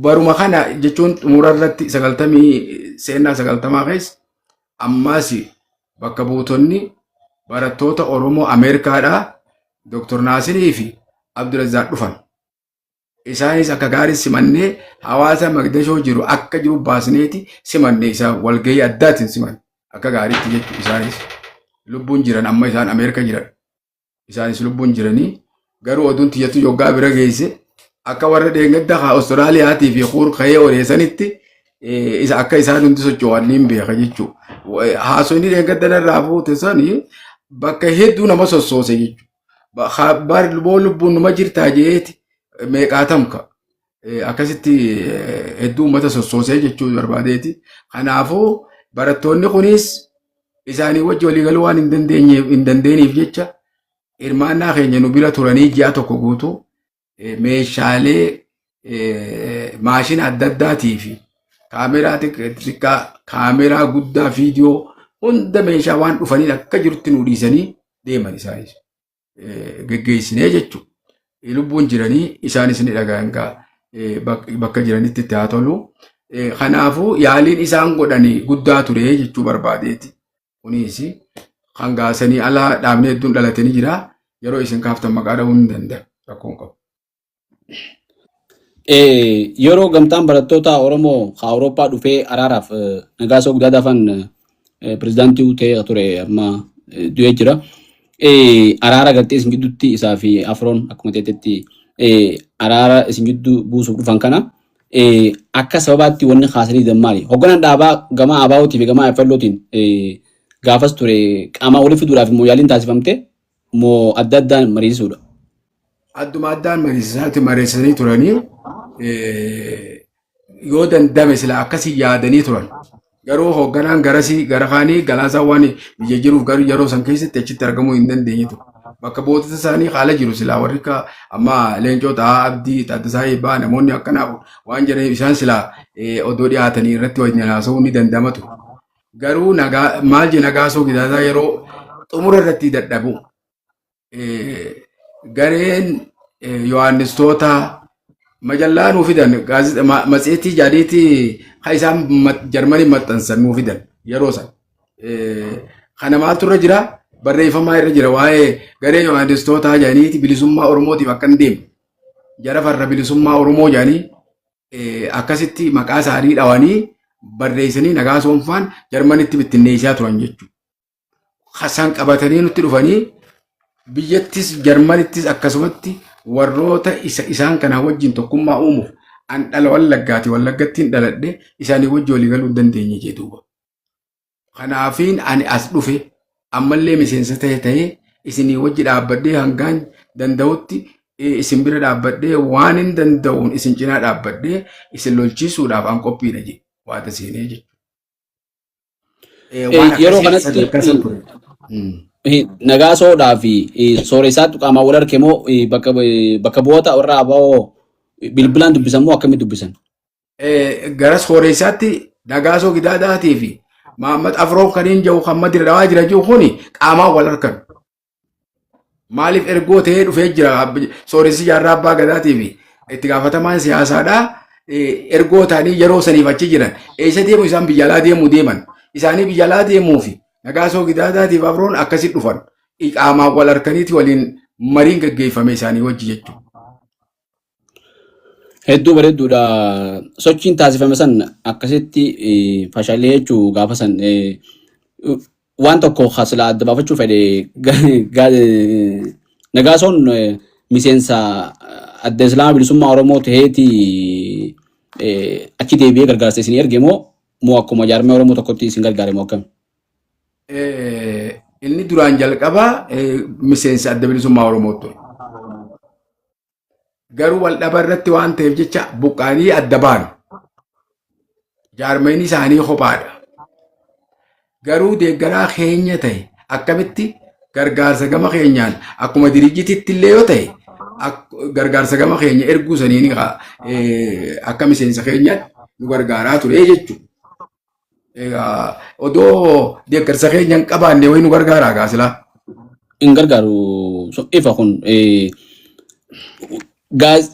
Baruma kana jechuun xumura irratti 90 keessa ammaas bakka buutonni barattoota Oromoo Ameerikaadhaa Dr. Naasirii fi Abdulazzaaq dhufan. Isaanis akka gaarii simannee hawaasa Magdashoo jiru akka jiru baasneeti simannee isaa walgahii addaatiin simanne akka gaariitti jechuudha. Isaanis lubbuun jiran amma isaan Ameerika jiran. Isaanis lubbuun jiranii garuu oduun tiyyattu yoggaa bira geesse akka warra dheengadda Austraaliyaatii fi Kuur ka'ee odeessanitti isa akka isaan hundi socho'an niin beeka jechuudha. Haasonni dheengadda irraa fuute sanii bakka hedduu nama sossoose jechuudha. Lubbuun numa jirtaa jeeti meeqaatamka akkasitti hedduu uummata sossoosee jechuun barbaadeeti. Kanaafuu barattoonni kunis isaanii wajji waliigaluu waan hin dandeenyeef jecha hirmaannaa keenya nu bira turanii ji'a tokko guutuu meeshaalee maashina adda addaatii fi kaameraa xiqqaa kaameraa guddaa viidiyoo hunda meeshaa waan dhufaniin akka jirutti nu dhiisanii deeman isaanis geggeessinee jechuudha. Lubbuun jiranii isaanis ni dhaga'an bakka jiranitti itti haa tolu. Kanaafuu yaaliin isaan godhanii guddaa ture jechuu barbaadeeti. Kunis kan gaasanii alaa dhaabni hedduun dhalatanii jira. Yeroo isin kaaftan maqaa dha'uu hin danda'u. Rakkoon qabu. Yeroo gamtaan barattoota Oromoo Awurooppaa dhufee araaraaf Nagaasoo Guddaadaafan pirezidaantii ta'ee ture amma du'ee jira. Araara galtee isin gidduutti isaa fi Afroon akkuma ta'etti araara isin gidduu buusuuf dhufan kana akka sababaatti wanni kaasanii dammaali. Hogganaan dhaabaa gama Abaawootii fi gama Affallootiin gaafas ture qaama waliin fiduudhaaf immoo yaaliin taasifamte moo adda addaan mariisuudha? Adduma addaan mariisanii turanii yoo dandame sila akkasii yaadanii turan. Garuu hogganaan garasii gara kaanii galaasaa waan biyya jiruuf garuu yeroo san keessatti achitti argamuu hin dandeenyetu. Bakka buutota isaanii haala jiru silaa warri amma Leencoo Tahaa Abdii Taaddasaa Eebbaa namoonni akkanaaf waan jedhaniif isaan silaa odoo dhiyaatanii irratti wajjin haasa'uu ni dandamatu. Garuu maal je Nagaasoo Gidaadaa yeroo xumura irratti dadhabu gareen Yohaannistoota majallaa nuu fidan matseetii jaadiitii kan isaan Jarmanii maxxansan nuu fidan yeroo san. Kana maaltu irra jira? Barreeffamaa irra jira waa'ee garee Yohaannistootaa jedhaniiti bilisummaa Oromootiif akka hin deemne. Jara farra bilisummaa Oromoo jedhanii akkasitti maqaa isaanii dhawanii barreessanii Nagaasoon faan Jarmanitti bittinneessaa turan jechuudha. Hasaan qabatanii nutti dhufanii biyyattis Jarmanittis akkasumatti warroota isaan kana wajjin tokkummaa uumuuf an dhala Wallaggaati Wallaggattiin dhaladhe isaanii wajji walii galuu hin dandeenye jedhuuba. Kanaafiin ani as dhufe ammallee miseensa ta'ee isinii wajji dhaabbadhee hangaan danda'utti isin bira dhaabbadhee waan hin danda'uun isin cinaa dhaabbadhee isin lolchiisuudhaaf an qophiidha jedhe waata seenee jechuudha. Yeroo kanatti Nagaasoodhaa fi sooressaatti qaamaan wal arge moo bakka bu'oota warra Abaawoo bilbilaan dubbisan moo akkamitti dubbisan? Gara sooressaatti Nagaasoo Gidaadaatii fi Mahammad Afroo kaniin jiru kan madira dhawaa jira jiru kuni qaamaan wal argan. Maaliif ergoo ta'ee dhufee jira sooressi jaarraa abbaa gadaatii fi itti gaafatamaan siyaasaadhaa ergoo ta'anii yeroo saniif achi jiran eessa deemu isaan biyya alaa deemuu deeman isaanii biyya alaa deemuu fi Nagaasoo Gidaadaatiif Afroon akkasitti dhufan qaamaan wal harkaniiti waliin mariin gaggeeffame isaanii wajji jechuudha. Hedduu bareedduudha. Sochiin taasifame san akkasitti fashaalee jechuu gaafa san waan tokko haasila adda baafachuu fedhe Nagaasoon miseensa adda Islaamaa bilisummaa Oromoo ta'eeti achi deebi'ee gargaarsa isin erge moo akkuma jaarmee Oromoo tokkotti isin gargaare moo akkami? Inni duraan jalqabaa miseensa adda bilisummaa Oromoo ture. Garuu wal dhaba irratti waan ta'eef jecha buqqaanii adda baanu. Jaarmeen isaanii kophaadha. garuu deeggaraa keenya ta'e akkamitti gargaarsa gama keenyaan akkuma dirijititti illee yoo ta'e gargaarsa gama keenya erguu saniin akka miseensa keenyaatti nu gargaaraa ture jechuudha. Odoo deeggarsa keenya hin qabaanne wayi nu gargaaraa gaasilaa. Hin gargaaru ifa kun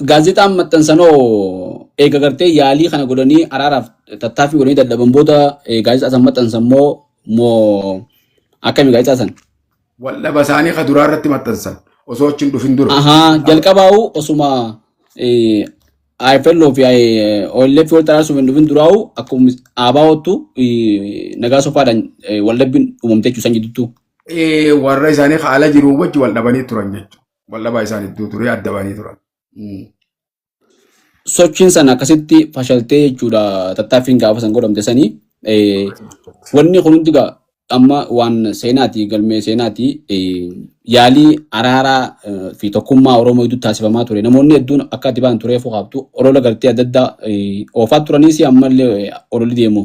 gaazexaan maxxansanoo eega gartee yaalii kana godhanii araaraaf tattaaffii godhanii dadhaban booda gaazexaa san maxxansan moo akkami gaazexaa san? Waldhaba isaanii ka duraa irratti maxxansan osoo achi hin dhufin dura. Jalqabaa'u osuma IFL fi OLF wal taraasuuf hin dhufin duraa'u akkuma ABO'tu nagaa sofaadhaan waldhabbiin uumamtee jechuusan jidduutu. Warra isaanii haala jiru wajji wal dhabanii turan jechuudha. Wal dhabaa isaanii ture adda bahanii turan. Sochiin sana akkasitti fashaltee jechuudha tattaaffiin gaafa san godhamte sanii wanni kun hundi amma waan seenaati galmee seenaati yaalii araaraa fi tokkummaa Oromoo iddoo taasifamaa ture namoonni hedduun akka itti ba'an turee fuqaabtu olola gartee adda addaa oofaa turaniis ammallee ololli deemu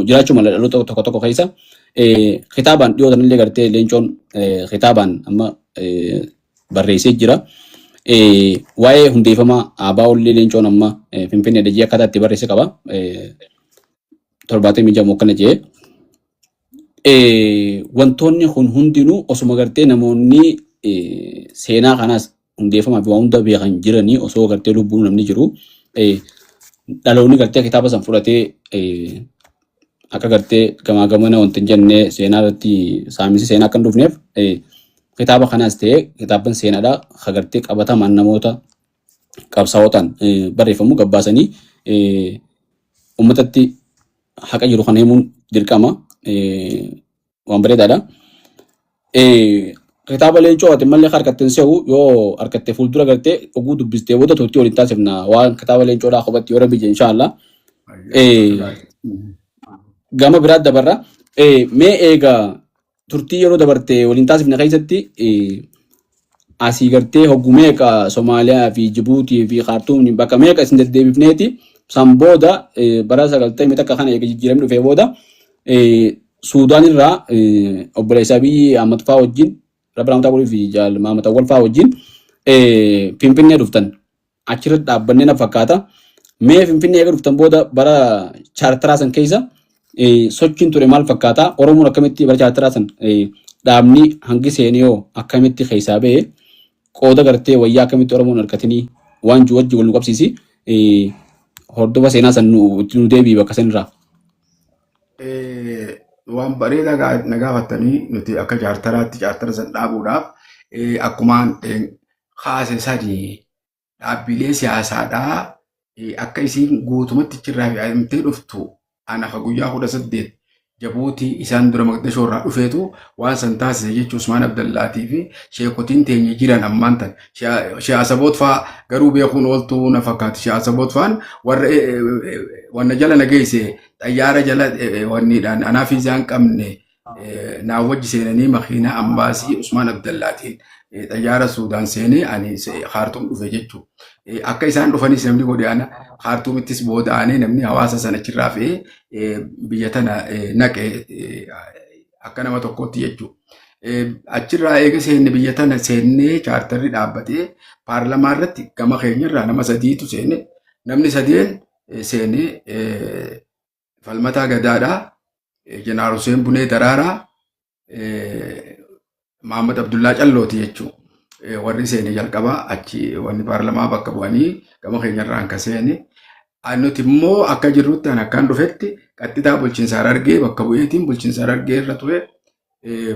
jiraachuu mala dhaloota tokko tokko keessa kitaabaan dhiyootan illee gartee leencoon kitaabaan amma barreessee jira. Waa'ee hundeeffama ABO'llee leencoon amma Finfinnee dajii akkaataa itti barreesse qaba. 76 akkana jedhee. Wantoonni kun hundinuu osuma gartee namoonni seenaa kanaas hundeeffamaa fi waan hunda beekan jiranii osoo gartee lubbuun namni jiru dhaloonni gartee kitaaba san fudhatee akka gartee gamaa gamana wanti hin jenne seenaa irratti saamisi seenaa akka hin dhufneef kitaaba kanaas ta'ee kitaaban seenaadhaa ka gartee qabataman namoota qabsaa'otaan barreeffamu gabbaasanii uummatatti haqa jiru kana himuun dirqama. Waan bareedaadha. Kitaaba leencoo ati mallee harkatteen se'u yoo harkattee fuuldura gartee oguu dubbistee booda turtii waliin taasifna waan kitaaba leencoodhaa kophaatti yoo rabbi jee inshaallah. Gama biraat dabarra. Mee eegaa turtii yeroo dabartee waliin taasifna keessatti asii gartee hogguu meeqa Somaaliyaa fi Jibuutii fi Khartoum bakka meeqa isin deddeebifneeti san booda bara 90 takka kana eega jijjiiramni dhufee booda Suudaan irraa obboleessa Abiy Ahmed fa'aa wajjin Rabbi Ramtaa Golii fi Jaal Maamata Awwal fa'aa wajjin Finfinnee dhuftan achirratti dhaabbannee na fakkaata. Mee Finfinnee eega dhuftan booda bara chaartaraa san keessa sochiin ture maal fakkaata? Oromoon akkamitti bara chaartaraa san dhaabni hangi seenee hoo akkamitti keessaa ba'e qooda gartee wayyaa akkamitti Oromoon harkatinii waan jiru wajji wal nu qabsiisi hordofa seenaa san nu deebii bakka sanirraa. Waan bareedaa na gaafatanii nuti akka chaartaraatti chaartara san dhaabuudhaaf akkumaan kaase sadii dhaabbilee siyaasaadhaa akka isiin guutumatti achirraa fe'amtee dhuftu ana akka guyyaa 18 Jabuutii isaan dura Maqdishoo irraa dhufeetu waan san taasise jechuun Usmaan Abdallaatii fi sheekotiin teenya jiran ammaan tan Shaasaboot fa'aa garuu beekuun ooltuu na fakkaati. Shaasaboot fa'aan warra wanna jala na geesse xayyaara jala wanniidhaan anaaf isaan qabne naa wajji seenanii makiinaa ambaasii Usmaan Abdallaatiin xayyaara Suudaan seenee ani Khartoum dhufe jechuudha. Akka isaan dhufanis namni godhe ana Khartoumittis booda'anii namni hawaasa sana achirraa fe'ee biyya tana naqe akka nama tokkotti jechuudha. Achirraa eega seenne biyya tana seennee chaartarri dhaabbatee paarlamaa irratti gama keenyarraa nama sadiitu seene namni sadeen seenee Falmataa Gadaadhaa, Jeneraal Hussein Bunee Daraaraa, Mahammad Abdullaa Callooti jechuudha. Warri seene jalqabaa achi wanni paarlamaa bakka bu'anii gama keenyarraan ka seene. Nuti immoo akka jirrutti an akkaan dhufetti qaxxitaa bulchiinsa Harargee bakka bu'eetiin bulchiinsa Harargee irra ture.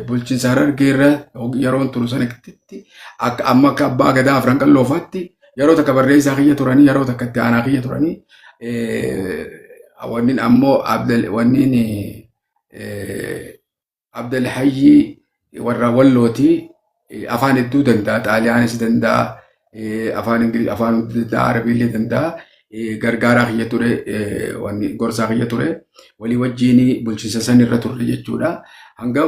Bulchiinsa Harargee irra yeroon turu sanatti akka amma akka abbaa gadaa afran qalloofaatti yeroo takka barreessaa kiyya turanii yeroo takka itti aanaa kiyya turanii wannin ammoo wannin Abdel Hayyi warra Wallooti afaan hedduu danda'a Xaaliyaanis danda'a afaan Ingiliz afaan danda'a Arabiillee danda'a gargaaraa kiyya ture wanni gorsaa kiyya ture walii wajjiin bulchiinsa san irra turre jechuudha. Hanga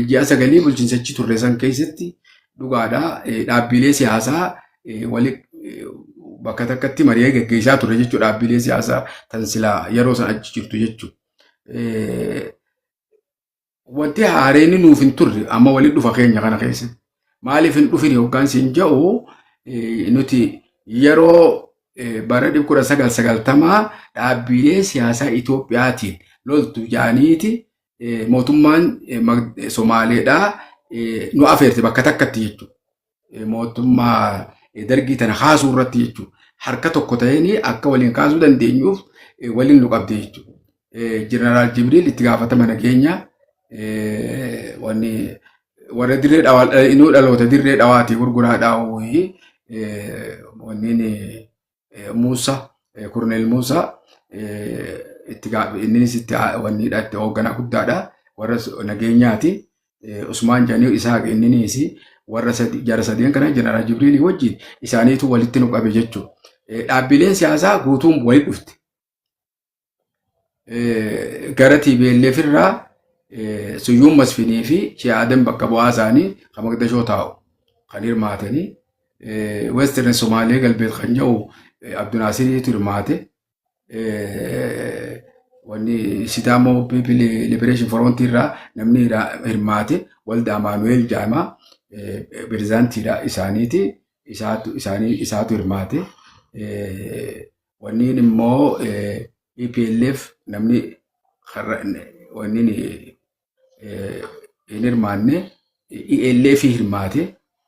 ji'a 9 bulchiinsachi turre san keessatti dhugaadha dhaabbilee siyaasaa walii bakka takkatti marii gaggeessaa ture jechuudha. Dhaabbilee siyaasaa tan silaa yeroo san achi jirtu jechuudha. wanti haareen nuuf hin turre amma waliin dhufa keenya kana keessatti. Maaliif hin dhufin yookaan siin jedhu nuti yeroo bara 1990 dhaabbilee siyaasaa Itoophiyaatiin loltu jaaniiti mootummaan Somaaleedhaa nu afeerte bakka takkatti jechuudha. Mootummaa dargii tana kaasuu irratti jechuudha. Harka tokko ta'anii akka waliin kaasuu dandeenyuuf waliin nu qabde jechuudha. Jeneraal Jibriil itti gaafatama nageenya wanni warra dirree dhawaa inuu dhaloota dirree dhawaatii gurguraa dhaawuu wanni Muusaa Kurneel Muusaa innis itti wanni itti hoogganaa guddaadha warra nageenyaati. Usmaan Janii Isaaq innis warra jara sadeen kana Jeneraal Jibriil wajjin isaaniitu walitti nu qabe jechuudha. Dhaabbileen siyaasaa guutuun walitti dhufte. Gara TPLF irraa Suyyuun Masfinii fi Shihaadan bakka bu'aa isaanii kan Maqdashoo taa'u kan hirmaatanii Western Somaalee galbeet kan jedhu Abdunaasiriitu hirmaate wanni Sidaamoo People Liberation Front irraa namni hirmaate Walda Amaanu'eel Jaamaa pirezidaantiidha isaaniiti isaatu hirmaate wanni immoo EPLF namni wanni hin hirmaanne ELF hirmaate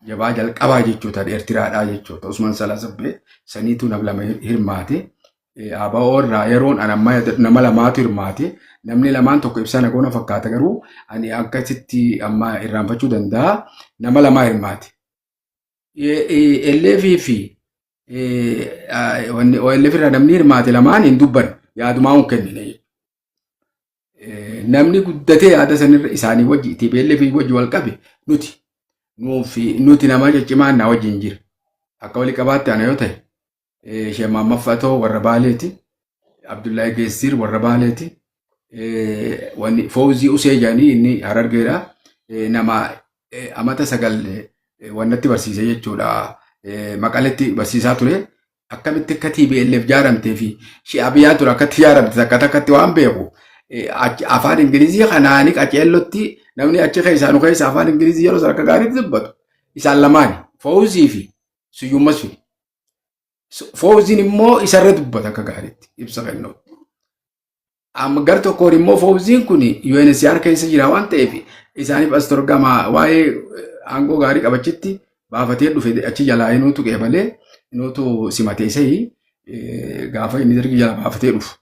jabaa jalqabaa jechuudha Eertiraadhaa jechuudha Usman Salasabbee saniitu nama hirmaate ABO irraa yeroon nama lamaatu hirmaate namni lamaan tokko ibsa nagoona fakkaata garuu ani akkasitti amma irraanfachuu danda'a nama lamaa hirmaate ELF fi OLF irraa namni hirmaate lamaan hin dubban yaadumaa hin kennine namni guddatee yaada sanirra isaanii wajji TPLF wajji wal qabe nuti nama ciccimaan na wajjin jira akka wali qabaatti ana yoo ta'e Sheekh Mahammad Fatoo warra Baaleeti Abdullahi Geessir warra Baaleeti wanni Fawzii Usee Jaanii inni Harargeedha nama amata 9 wannatti barsiise jechuudha Maqaletti barsiisaa ture akkamitti akka TPLF jaaramtee fi Shi'abiyaa ture akkatti jaaramte akka takkatti waan beeku afaan Ingilizii kanaanii qaceellotti namni achi keessaanu keessa afaan Ingilizii yeroo sarka gaariitti dubbatu isaan lamaani Fawzii fi Suyyuun Masfinii. Fawziin immoo isarra dubbata akka gaariitti ibsa kennu. Amma gar tokkoon immoo Fawziin kun UNHCR keessa jira waan ta'eef isaaniif as torgamaa waa'ee aangoo gaarii qabachitti baafatee dhufe achi jalaa inuutu qeebalee inuutu simatee isee gaafa inni dargii jala baafatee dhufu.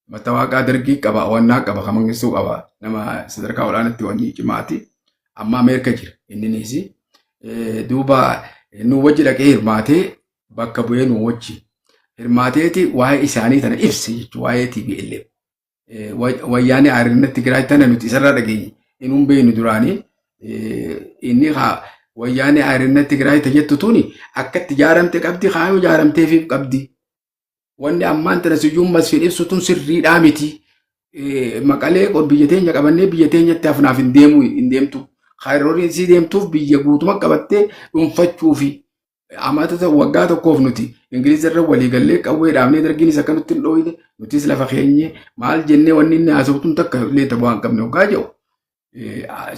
Mattawaaqaa dargii qaba wannaa qaba kan mangistuu qaba nama sadarkaa olaanaatti wanni cimaati. Amma Ameerika jira inninis duuba nu wajji dhaqee hirmaatee bakka bu'ee nu wajji hirmaateeti waa'ee isaanii tana ibsi jechuudha waa'ee TPLF. Wayyaanee Aarinatti Tigraay tana nuti isarraa dhageenye inuun beenu duraanii inni wayyaanee Aarinatti Tigraay tajettu tuni akkatti jaaramte qabdi kaayoo jaaramteefiif qabdi. Wanni ammaan tana Suyyuun Masfinii ibsu tun sirriidhaa miti. Maqalee biyya teenya qabannee biyya teenyatti hafnaaf hin deemtu. Kaayirooriin sii deemtuuf biyya guutuma qabattee dhuunfachuufi. Amata waggaa tokkoof nuti Ingilizarra walii gallee qawwee dhaabnee dargiinis akka nutti hin dhooyne nutis lafa keenye maal jennee wanni inni haasawtuun takka illee taphaa hin qabne waggaa jedhu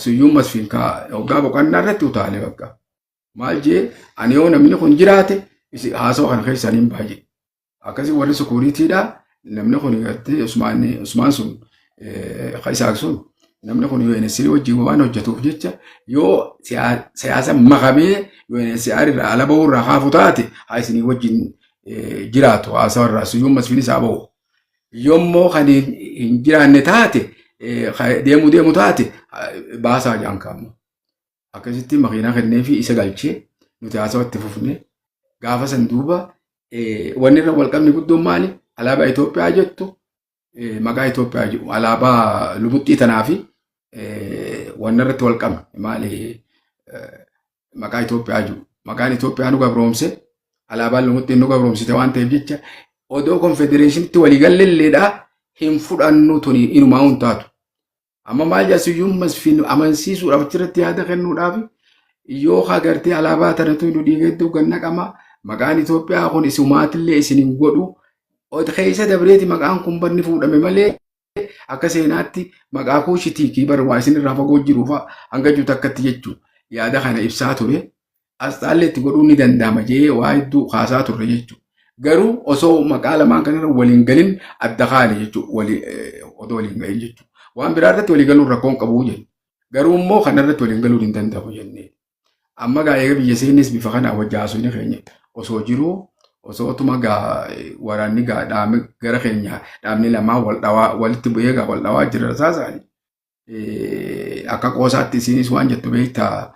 Suyyuun Masfinii waggaa boqonnaa irratti utaalee bakka maal jee ani yoo namni kun jiraate haasawa kana keessaa hin baay'ee akkasii warri sukuuriitiidha namni kun gartee Usmaan sun Isaaq sun namni kun UNHCR wajjin waan hojjetuuf jecha yoo siyaasa makamee UNHCR irraa ala bahuu irraa haafu taate haa isinii wajjin jiraatu haasawa irraa Suyyuun Masfinii isaa bahu. Yoommoo kan hin jiraanne taate deemu taate baasaa jaan kaamu. Akkasitti makiinaa kennee fi isa galchee nuti haasawa itti fufne gaafa san duuba wanni irra wal qabni guddoon maali? Alaabaa Itoophiyaa jettu maqaa Itoophiyaa jedhu alaabaa lumuxxii tanaa fi wanni irratti wal qabne maali maqaa Itoophiyaa jedhu maqaan Itoophiyaa nu gabroomse alaabaan lumuxxiin nu gabroomsite waan ta'eef jecha odoo konfedereeshinitti walii galleelleedhaa hin fudhannu tuni inumaa hin taatu. Amma maal jaa Suyyuun Masfinii amansiisuudhaaf achirratti yaada kennuudhaaf yoo agartee alaabaa tanatu nu dhiigeedduu ganna qama maqaan Itoophiyaa kun isumaatillee isin hin godhu keessa dabreeti maqaan kun banni fuudhame malee akka seenaatti maqaa kuushitii kii barwaa isin irraa fagoo jiruufa hanga jiru takkatti jechuudha. Yaada kana ibsaa ture. Asxaallee itti godhuun ni danda'ama jee waa hedduu kaasaa turre jechuudha. Garuu osoo maqaa lamaan kanarra waliin galin adda kaale jechuudha. Odoo waliin galin jechuudha. Waan biraa irratti walii galuun rakkoon qabu jenna. Garuu immoo kanarratti waliin galuun hin danda'amu jennee. Amma eega biyya seenis bifa kanaa wajjaasuun keenya osoo jiruu osoo tuma waraanni dhaame gara keenya dhaabni lamaa walitti bu'ee wal dhawaa jira rasaasaani. Akka qoosaatti isinis waan jettu beektaa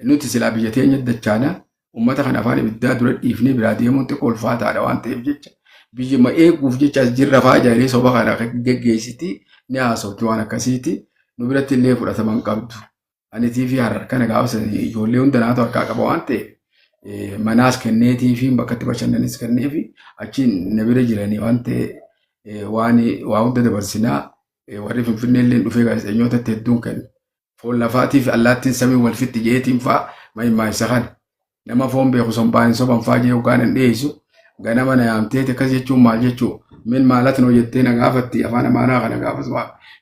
nuti silaa biyya teenya dachaana uummata kana afaan ibiddaa dura dhiifnee biraa deemuun xiqqoo ulfaataadha waan ta'eef jecha biyya eeguuf jecha jirra fa'aa ijaaree soba kana geggeessiti ni haasofti waan akkasiiti nu biratti illee fudhataman qabdu. Ani TV Harar kana gaafa ijoollee hundanaatu harkaa qaba waan ta'eef manaas kenneetii fi bakka itti bashannanis kenneefi achiin na bira jiranii waan ta'e waa hunda dabarsinaa warri Finfinnee illee dhufee gaazexeessitootatti hedduun kennu. Foon lafaatii fi allaattiin samii wal fitti jeetiin fa'aa mahimmaa isa kana. Nama foon beeku sombaan soban fa'aa jee yookaan hin dhiyeessu. Ganama na yaamteeti akkas jechuun maal jechuu min maalati noo jettee na gaafatti afaan amaanaa kana gaafas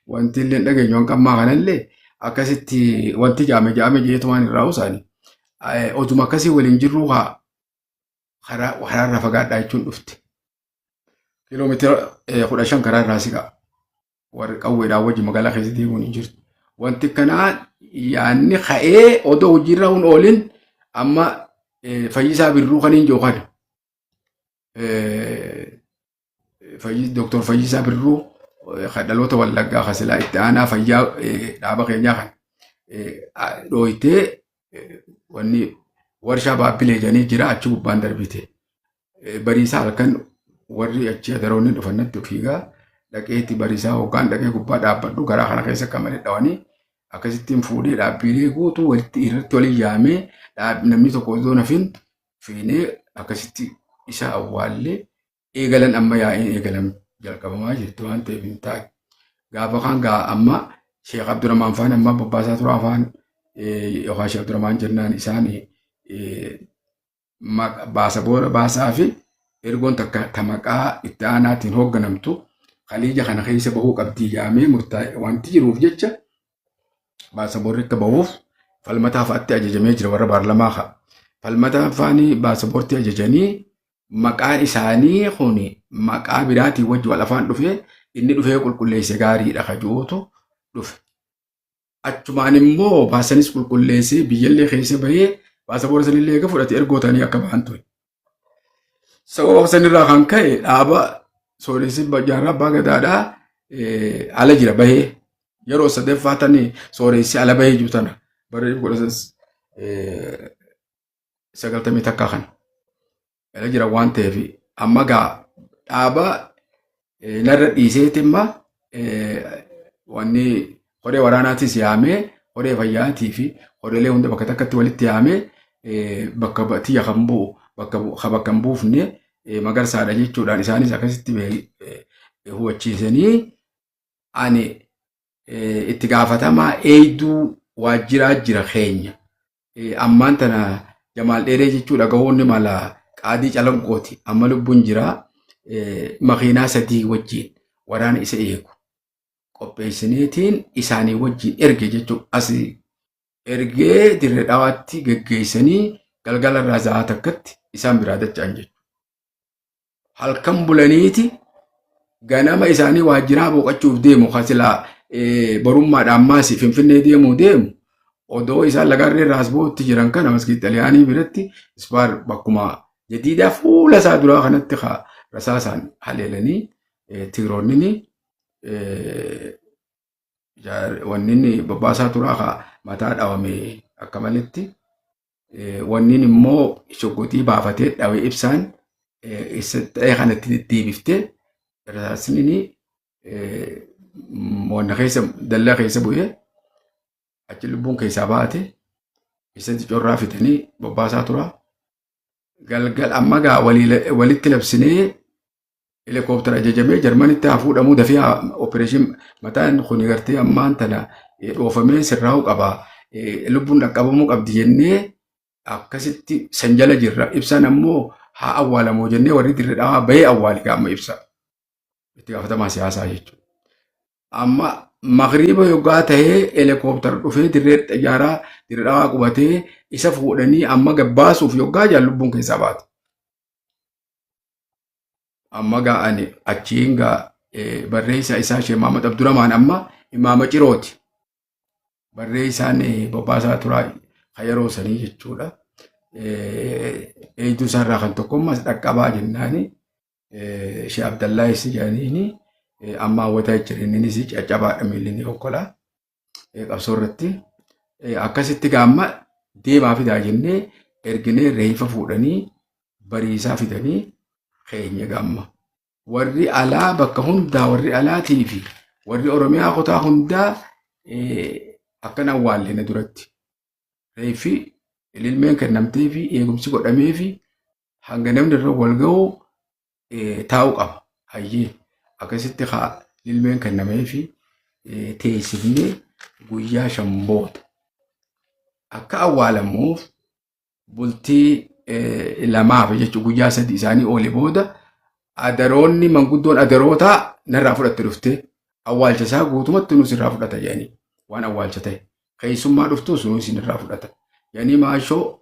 wanti illee dhageenyu waan qabmaa kanallee akkasitti wanti jaame jeetumaan irraa usaani. Otuma akkasii waliin jirru karaarraa fagaadhaa jechuun dhufte. Kiiloomeetira 15 karaarraa siqa. Warri qawweedhaan wajji magaalaa keessa deemuun hin jirtu. Wanti kanaa yaanni ka'ee odoo hojiirra hin oolin amma Fayyisaa Birruu kaniin jookan. Dooktor Fayyisaa Birruu dhaloota Wallaggaa kasilaa itti aanaa fayyaa dhaaba keenyaa kan dhooyitee wanni warshaa baabbilee jedhanii jira achi gubbaan darbite. Bariisaa halkan warri achi adaroonni dhufannatti fiigaa dhaqeetti bariisaa hoggaan dhaqee gubbaa dhaabbadhu garaa kana keessa akka malee dhawanii akkasittiin fuudhee dhaabbilee guutuu walitti irratti waliin yaamee namni tokko osoo nafin fiinee akkasitti isa awwaallee eegalan amma yaa'een eegalan jalqabamaa jirtu waan ta'eef hin taane. Gaafa kan amma Sheekh Abdurrahmaan faan amma bobbaasaa tura afaan yookaan Sheekh Abdurrahmaan jennaan isaan baasaboora baasaa fi ergoon takka maqaa itti aanaatiin hoogganamtu Khaliija kana keessa bahuu qabdii yaamee murtaa'e wanti jiruuf jecha baasaboorri akka bahuuf falmataa fa'aatti ajajamee jira warra baarlamaa. Falmataa faanii baasaboortii ajajanii maqaan isaanii kun maqaa biraatiin wajji wal afaan dhufee inni dhufee qulqulleesse gaariidha kajuutu dhufe. Achumaan immoo baasanis qulqulleessee biyyallee keessa bahee baasaboora sanillee eega fudhate ergootanii akka bahan ture. Sababa sanirraa kan ka'e dhaaba sooressi jaarraa abbaa gadaadhaa ala jira bahee yeroo sadaffaa tanii sooressi ala bahee jiru tana bara 1990 takka kan ala jira waan ta'eef amma gaa dhaaba narra dhiiseetimma wanni horee waraanaatis yaamee horee fayyaatii fi horeelee hunda bakka takkatti walitti yaamee bakka tiyya kan bu'u bakka hin buufne magarsaadha jechuudhaan isaanis akkasitti hubachiisanii ani itti gaafatamaa eeyduu waajjiraa jira keenya. Ammaan tana Jamaal Dheeree jechuudha gahoonni mala qaadii calanqooti amma lubbuun jira makiinaa 3 wajjiin waraana isa eegu qopheessineetiin isaanii wajjiin erge jechuudha asii ergee dirree dhawaatti geggeessanii galgala irraa za'aa takkatti isaan biraa dacha'an jechuudha. Halkan bulaniiti ganama isaanii waajjiraa boqachuuf deemu kasilaa barummaadhaan maasii Finfinnee deemu odoo isaan lagarree irraas bootti jiran kana maskii xaliyaanii biratti ispaar bakkuma jadiidaa fuula isaa duraa kanatti rasaasaan haleelanii tigiroonni wanni babbaasaa turaa mataa dhawame akka maletti wanni immoo shoggotii baafatee dhawee ibsaan ta'ee kanatti deebiftee rasaasni wanna keessa dallaa keessa bu'ee achi lubbuun keessaa baate isatti corraa fitanii bobbaasaa tura. Galgal amma gaa walitti labsinee helikooftara ajajamee Jarmanitti haa fuudhamuu dafee opereeshin mataan kuni gartee ammaan tana dhoofamee sirraa'uu qaba. Lubbuun dhaqqabamuu qabdi jennee akkasitti sanjala jirra. Ibsaan ammoo haa awwaalamoo jennee warri dirree dhawaa bahee awwaali gaama ibsa. Itti gaafatamaa siyaasaa jechuudha. amma magriba yoggaa tahee helikooптara dhufee dirree xayyaaraa dirree dhawaa qubatee isa fuudhanii amma gabbaasuuf yoggaa jaan lubbuun keessaa baate. Amma ga'ani achiin gaa barreessaa isaa Sheekh Mahamad Abdurrahmaan amma imaama cirooti. Barreessaan bobbaasaa turaa kan yeroo sanii jechuudha. Eegduu isaarraa kan tokkummaas dhaqqabaa jennaani Sheekh Abdallaahis jedhaniini amma hawwataa jireeninis caccabaadha miilli okkolaa qabsoo irratti. Akkasitti gaamma deemaa fidaa jennee erginee reefa fuudhanii bariisaa fidanii keenya gaamma. Warri alaa bakka hundaa warri alaatii fi warri Oromiyaa kutaa hundaa akkan awwaallee duratti. Reefi ililmeen kennamtee fi eegumsi godhamee fi hanga namni irra wal ga'u taa'u qaba. Hayyee akkasitti ililmeen kennamee fi teessifnee guyyaa 5 booda. Akka awwaalamuuf bultii 2 jechuun guyyaa 3 isaanii oole booda adaroonni manguddoon adarootaa narraa fudhatte dhuftee awwaalcha isaa guutumatti nus irraa fudhata jedhanii waan awwaalcha ta'e keessummaa dhuftu sunus irraa fudhata. Yani maashoo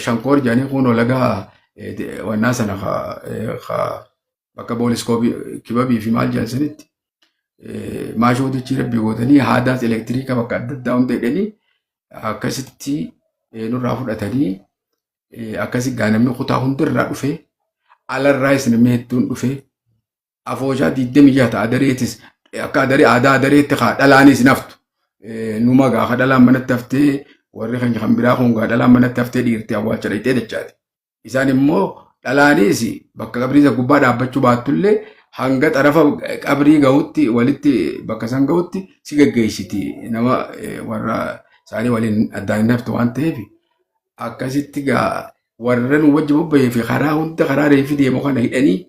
shankoor jedhanii kun olagaa wannaa sana bakka booliskoobii kibabii fi maal jedhansanitti maashoo dichii rabbii gootanii haadaas elektiriika bakka adda addaa hunda hidhanii akkasitti nurraa fudhatanii akkasi gaanamni kutaa hundirraa dhufee alarraa isin meettuun dhufee afooshaa 26 ta'a dareetis akka aadaa dareetti dhalaanis naftu numa gaafa dhalaan manatti haftee warri kan biraa kun dhalaan manatti haftee dhiirtee awwaalcha dhayxee jechaati. Isaan immoo dhalaanis bakka qabrii gubbaa dhaabbachuu baattullee hanga xarafa qabrii ga'utti walitti bakka san ga'utti si geggeessiti nama warra isaanii waliin addaan hin haftu waan ta'eef akkasitti gaa warra nu wajji bobba'ee fi karaa hunda karaa reefi deemu kana hidhanii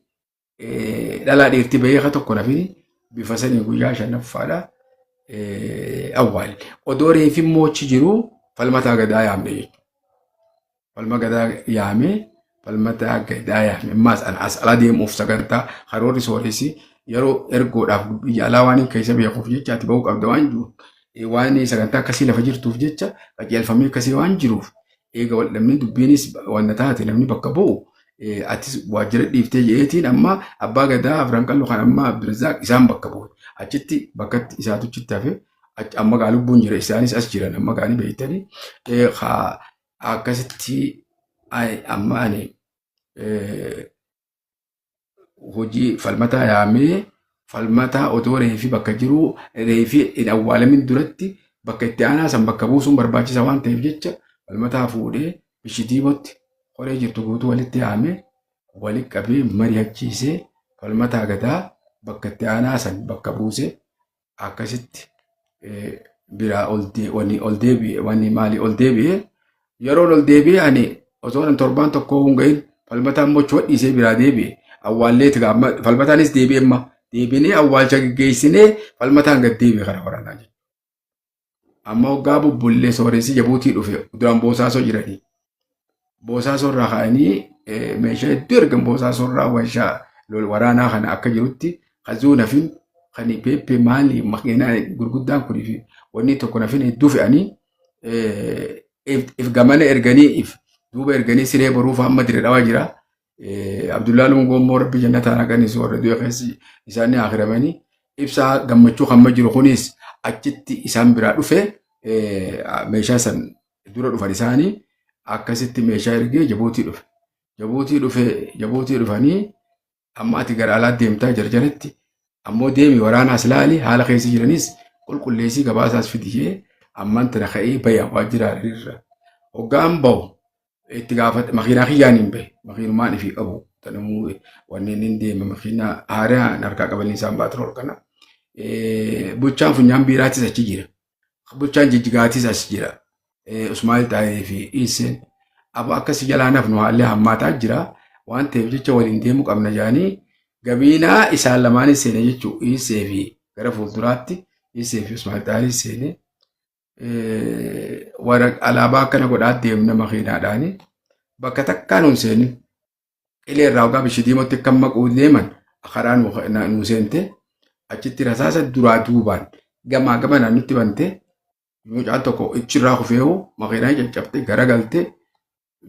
dhalaa dhiirti bahee ka tokko nafini bifa sanii guyyaa 5ffaadha awwaal. Odoo reefi moochi jiru falmataa gadaa yaamne jechuudha. Falma gadaa yaamee falmataa gadaa yaame ammaas as ala deemuuf sagantaa karoorri sooressi yeroo ergoodhaaf biyya alaa waan keessa beekuuf jecha ati bahuu qabda waan jiru waan sagantaa akkasii lafa jirtuuf jecha qajeelfamee akkasii waan jiruuf eega wal dhabni dubbiinis wanna taate namni bakka bu'u atis waajjira dhiiftee jeetiin amma abbaa gadaa afran qallu kan amma Abdurrazaaq isaan bakka bu'u achitti bakkatti isaatuchitti hafe amma gaa lubbuun jira isaanis as jiran amma gaanii beeytanii akkasitti amma ani hojii falmataa yaamee falmataa odoo reefi bakka jiru reefi hin awwaalamin duratti bakka itti aanaa san bakka buusuun barbaachisa waan ta'eef jecha falmataa fuudhee bishitiibotti qoree jirtu guutuu walitti yaamee walitti qabee mari'achiisee falmataa gadaa bakka itti aanaa san bakka buusee akkasitti biraa ol deebi'ee yeroo ol deebi'ee ani osoo torbaan tokko hungayin falmataan mochuu dhiisee biraa deebi'e awwaalleeti falmataanis deebi'e amma deebinee awwaalcha geggeessinee falmataan gad deebi'e kana waraanaa jechuudha. Amma waggaa bubbullee sooressi Jabuutii dhufe duraan Boosaasoo jiranii. Boosaasoo irraa ka'anii meeshaa hedduu ergan Boosaasoo irraa warshaa waraanaa kana akka jirutti kazuu nafin kan pepe maali makiinaa gurguddaan kunii fi wanni tokko nafin hedduu fe'anii if gamana erganii if duuba erganii siree baruuf amma dire dhawaa jira. Abdullaa Lungoommoo rabbi jannataan haqanis warra du'a keessi isaanii akhiramanii ibsaa gammachuu kan jiru kunis achitti isaan biraa dhufe meeshaa san dura dhufan isaanii akkasitti meeshaa ergee Jabuutii dhufanii amma ati gara alaa deemtaa jarjaretti ammoo deemi waraanaas laali haala keessa jiranis qulqulleessii gabaasaas fidiyee amman tana ka'ee bayan waajjira irra hoggaan bahu itti gaafate makiinaa kiyyaan hin bahe makiinumaan ifii qabu tanamuu wanneen hin deema makiinaa haaraan harkaa qabanii isaan baatirool kana bulchaan funyaan biiraatis achi jira bulchaan jijjigaatis achi jira Usmaa'il Taayee fi Iiseen abbo akkasi jalaa nafnu haallee hammaataa jira waan ta'eef jecha waliin deemuu qabna jaanii gabiinaa isaan lamaanis seene jechuu Iisee fi gara fuulduraatti Iisee fi Usmaa'il Taayee seene warra alaabaa akkana godhaa deemna makiinaadhaani bakka takkaan hun seenin qilee irraa waggaa bishitiimotti kan maquu deeman karaa nu seente achitti rasaasa duraa duubaan gamaa gama naannutti bante mucaan tokko ichirraa kufeewu makiinaa caccabte garagalte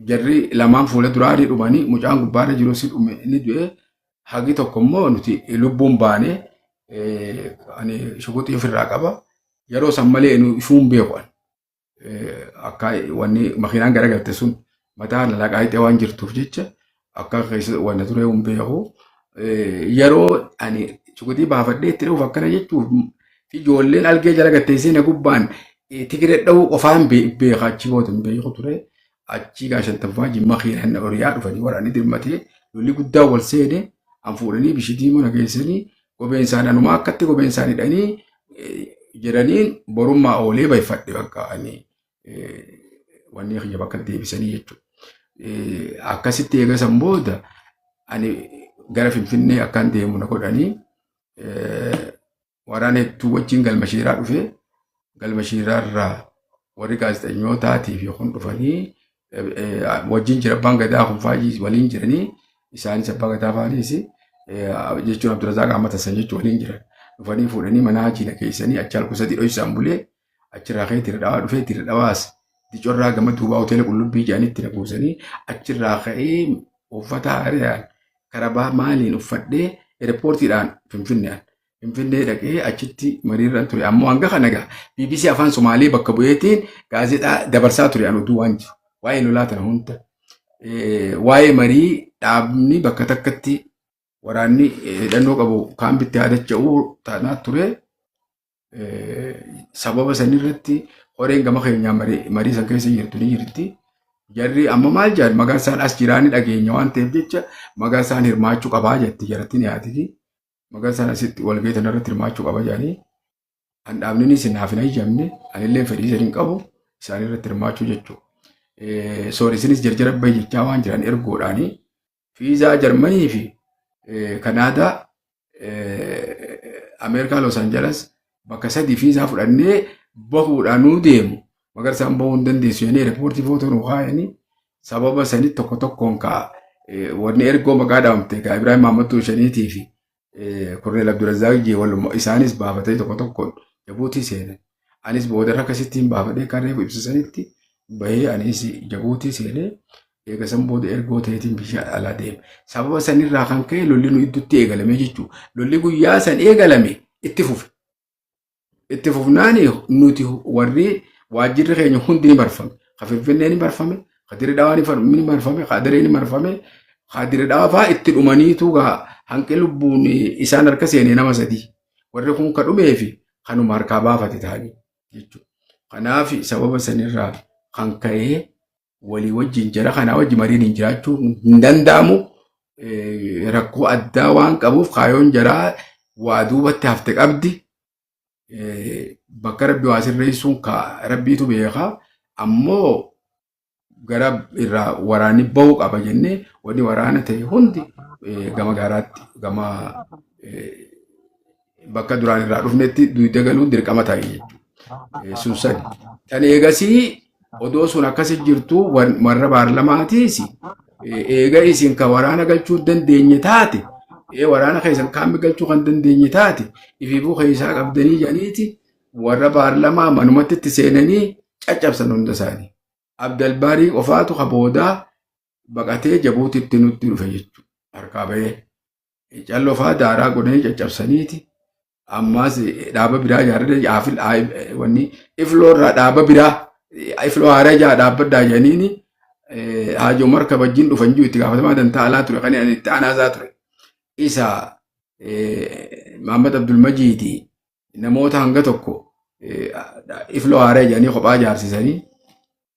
jarri lamaan fuula duraanii dhumanii mucaan gubbaarra jiru si dhume inni du'e hagi tokko immoo nuti lubbuun baane ani shukuxii ofirraa qaba yeroo san malee nu ifuun beekuan akka wanni makiinaan garagalte sun mataa lalaqaa hixee waan jirtuuf jecha akka keessa wanna ture hin beeku yeroo ani shukuxii baafadhee itti dhuuf akkana jechuuf ijoolleen algee jala gatteessee na gubbaan tigiree dha'uu qofaan beeka achi booda hin beeku ture achi gaashantaffaa jimma kiiraan horiyaa dhufanii waraanni dirmatee lolli guddaa wal seene an fuudhanii bishitii mana geessanii gobeen isaanii anumaa akkatti gobeen isaanii dhanii jedhaniin borummaa oolee baay'ifadhe bakka ani wanni kiyya bakka deebisanii jechuudha. Akkasitti eegasan booda ani gara Finfinnee akkan deemu na godhanii waraana hedduu wajjin galmashiiraa dhufee galmashiiraarraa warri gaazexeessitootaatiif yookaan dhufanii wajjin jira abbaan gadaa kunfaayii waliin jiranii isaanis abbaa gadaa faanis jechuun Abdurazaaq Ahmad Hassan jechuun waliin jiran dhufanii fuudhanii mana hajii keessanii achi alkuusatti dho'isaan bulee achirraa ka'ee tira dhawaa dhufee tira dhawaas dicorraa gama duubaa hoteela qullubbii jedhanitti na buusanii achirraa ka'ee uffata haaraan karabaa maaliin uffadhee eerpoortiidhaan Finfinnee dhaqee achitti mariirra ture ammoo hanga kana gaa BBC afaan Somaalee bakka bu'eetiin gaazexaa dabarsaa ture an oduu waan jiru waa'ee lolaa tana hunda waa'ee marii dhaabni bakka takkatti waraanni hidhannoo qabu kaambitti yaadacha'uu taanaa ture sababa sanirratti horeen gama keenyaa marii san keessa jirtu ni jirti. Jarri amma maal jedhan magaansaan as jiraanii dhageenya waan ta'eef jecha magaansaan hirmaachuu qabaa jetti jaratti ni yaaditi. Magaansaan asitti walgeetan irratti hirmaachuu qaba jedhanii an dhaabni sinaaf hin ayyamne anillee fedhii sadiin qabu isaan irratti hirmaachuu jechuudha. Soorisinis jarjara bayyichaa waan jiran ergoodhaanii fiizaa Jarmanii fi Kanaadaa Ameerikaa Los Angeles bakka sadii fiizaa fudhannee bahuudhaan nuu deemu. Magaansaan bahuu hin dandeessu jennee reepoortii footoo nu kaayanii sababa sanii tokko tokkoon kaa wanni ergoo maqaa dhaamte kaa Ibrahim Mahammad Shaniitii fi Korneel Abdurazaaq Jeewal isaanis baafatee tokko tokkoon Jabuutii seenan. Anis boodarra akkasittiin baafadhee kan reefu ibsisanitti bahee anis Jabuutii seenee eegasan booda ergoo ta'eetiin biyya alaa deeme. Sababa sanirraa kan ka'e lolli nu idduutti eegalame jechuudha. Lolli guyyaa san eegalame itti fufe. Itti fufnaani nuti warri waajjirri keenya hundi ni marfame. Ka Finfinnee ni marfame, ka Dirree Dhawaa ni marfame, ka Adaree ni marfame, ka Dirree Dhawaa fa'aa itti dhumaniitu hanqi lubbuun isaan harka seenee nama sadii. Warri kun ka dhumeefi kanuma harkaa baafate ta'anii jechuudha. Kanaaf sababa sanirraa kan ka'ee walii wajjin jara kanaa wajji mariin hin jiraachuu hin danda'amu. Rakkoo addaa waan qabuuf kaayoon jaraa waa duubatti hafte qabdi. Bakka rabbi waa sirreessuun ka rabbiitu beekaa ammoo gara irraa waraanni bahuu qaba jennee wanni waraana ta'e hundi gama gaaraatti gama bakka duraan irraa dhufnetti duwidda galuun dirqama ta'e jechuudha. Sun sadi. Tan eegasii odoo sun akkasi jirtu warra baarlamaatiis eega isin ka waraana galchuu dandeenye taate waraana keessan kaambi galchuu kan dandeenye taate ifiifuu keessaa qabdanii jedhaniiti warra baarlamaa manumatti itti seenanii caccabsan hunda isaanii. Abdalbaarii qofaatu kaboodaa baqatee Jabuutitti nutti dhufe jechuudha. Harkaa bahee calloo fa'aa daaraa godhanii caccabsaniiti. Ammaas dhaaba biraa ijaarree wanni ifloorraa dhaaba biraa ifloo haaraa ijaa dhaabbaddaa jedhaniini Haajoo marka wajjin dhufan jiru itti gaafatamaa dantaa alaa ture kan inni itti aanaasaa ture. Isa Muhammad Abdul Majiidi namoota hanga tokko ifloo haaraa jedhanii kophaa ijaarsisanii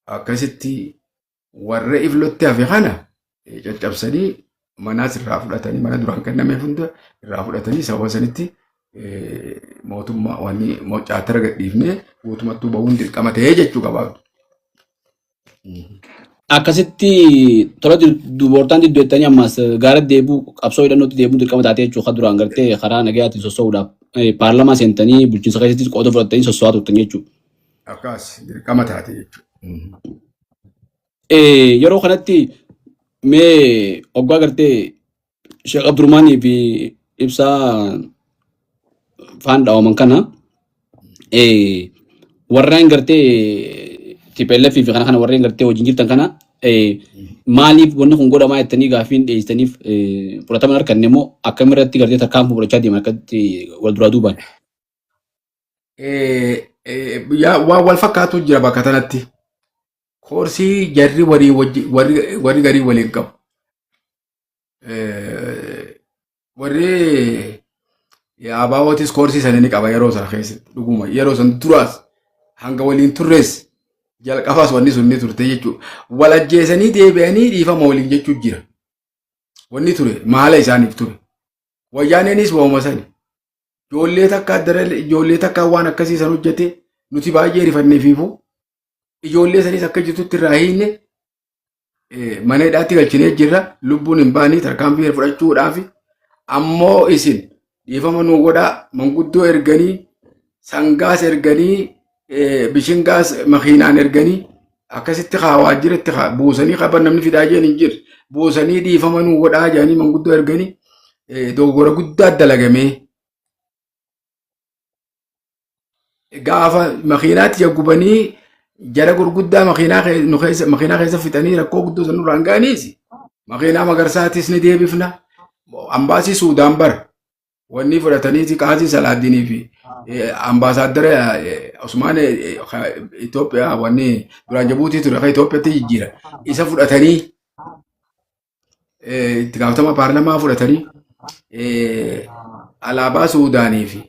akkasitti warra iflootti hafe kana caccabsanii manaas irraa fudhatanii mana duraan kennamee hunda irraa fudhatanii sababa sanitti mootummaa wanni caatara gadhiifnee guutumattuu bahuun dirqama ta'ee jechuu qabaatu. Akkasitti tola dubartaan diddeettanii ammas gaara deebuu qabsoo hidhannootti deebiin dirqama taatee jechuudha duraan gartee karaa nagayaatiin sossoo'uudhaaf paarlamaa seentanii bulchiinsa keessatti qooda fudhatanii sossoo'aa turtan jechuudha. Akkas dirqama taate jechuudha. Yeroo kanatti mee oggaa gartee Sheekh Abdurrahmaanii fi Ibsaa faan dhaawaman kana warreen gartee TPLF fi kana warreen gartee wajjin jirtan kana maaliif wanni kun godhamaa jettanii gaafiin dhiyeessaniif fudhatama harkanne immoo akkamirratti gartee tarkaanfii fudhachaa deeman akkatti wal duraa duubaan. Waan wal fakkaatu jira bakka tanatti. Koorsii jarri warri garii waliin qabu. Warri abaawwatis koorsii sana ni qaba yeroo sana keessatti dhuguma yeroo sana duraas hanga waliin turres jalqabaas wanni sun ni turte jechuudha. Wal ajjeesanii deebi'anii dhiifama waliin jechuun jira. Wanni ture maala isaaniif ture. Wayyaaneenis waa'uma sani. Ijoollee takka waan akkasii san hojjete nuti baay'ee rifanneefiifu ijoollee sanis akka jirtutti irraa hiinne mana hidhaatti galchinee jirra lubbuun hin baanii tarkaanfii fudhachuudhaaf ammoo isin dhiifama nuu godhaa manguddoo erganii sangaas erganii bishingaas makiinaan erganii akkasitti waajjira itti buusanii qaban namni fidaa jeen hin jirre buusanii dhiifama nuu godhaa jedhanii manguddoo erganii dogoggora guddaa dalagamee gaafa makiinaatti jaggubanii jara gurguddaa makiinaa keessa fixanii rakkoo guddoo san nurraan ga'aniis makiinaa magarsaatis ni deebifna ambaasii Suudaan bara wanni fudhatanii qaasii Salaaddiinii fi ambaasaadara Usmaan Itoophiyaa wanni duraan Jabuutii ture akka Itoophiyaatti jijjiira isa fudhatanii itti gaafatama paarlamaa fudhatanii alaabaa Suudaanii fi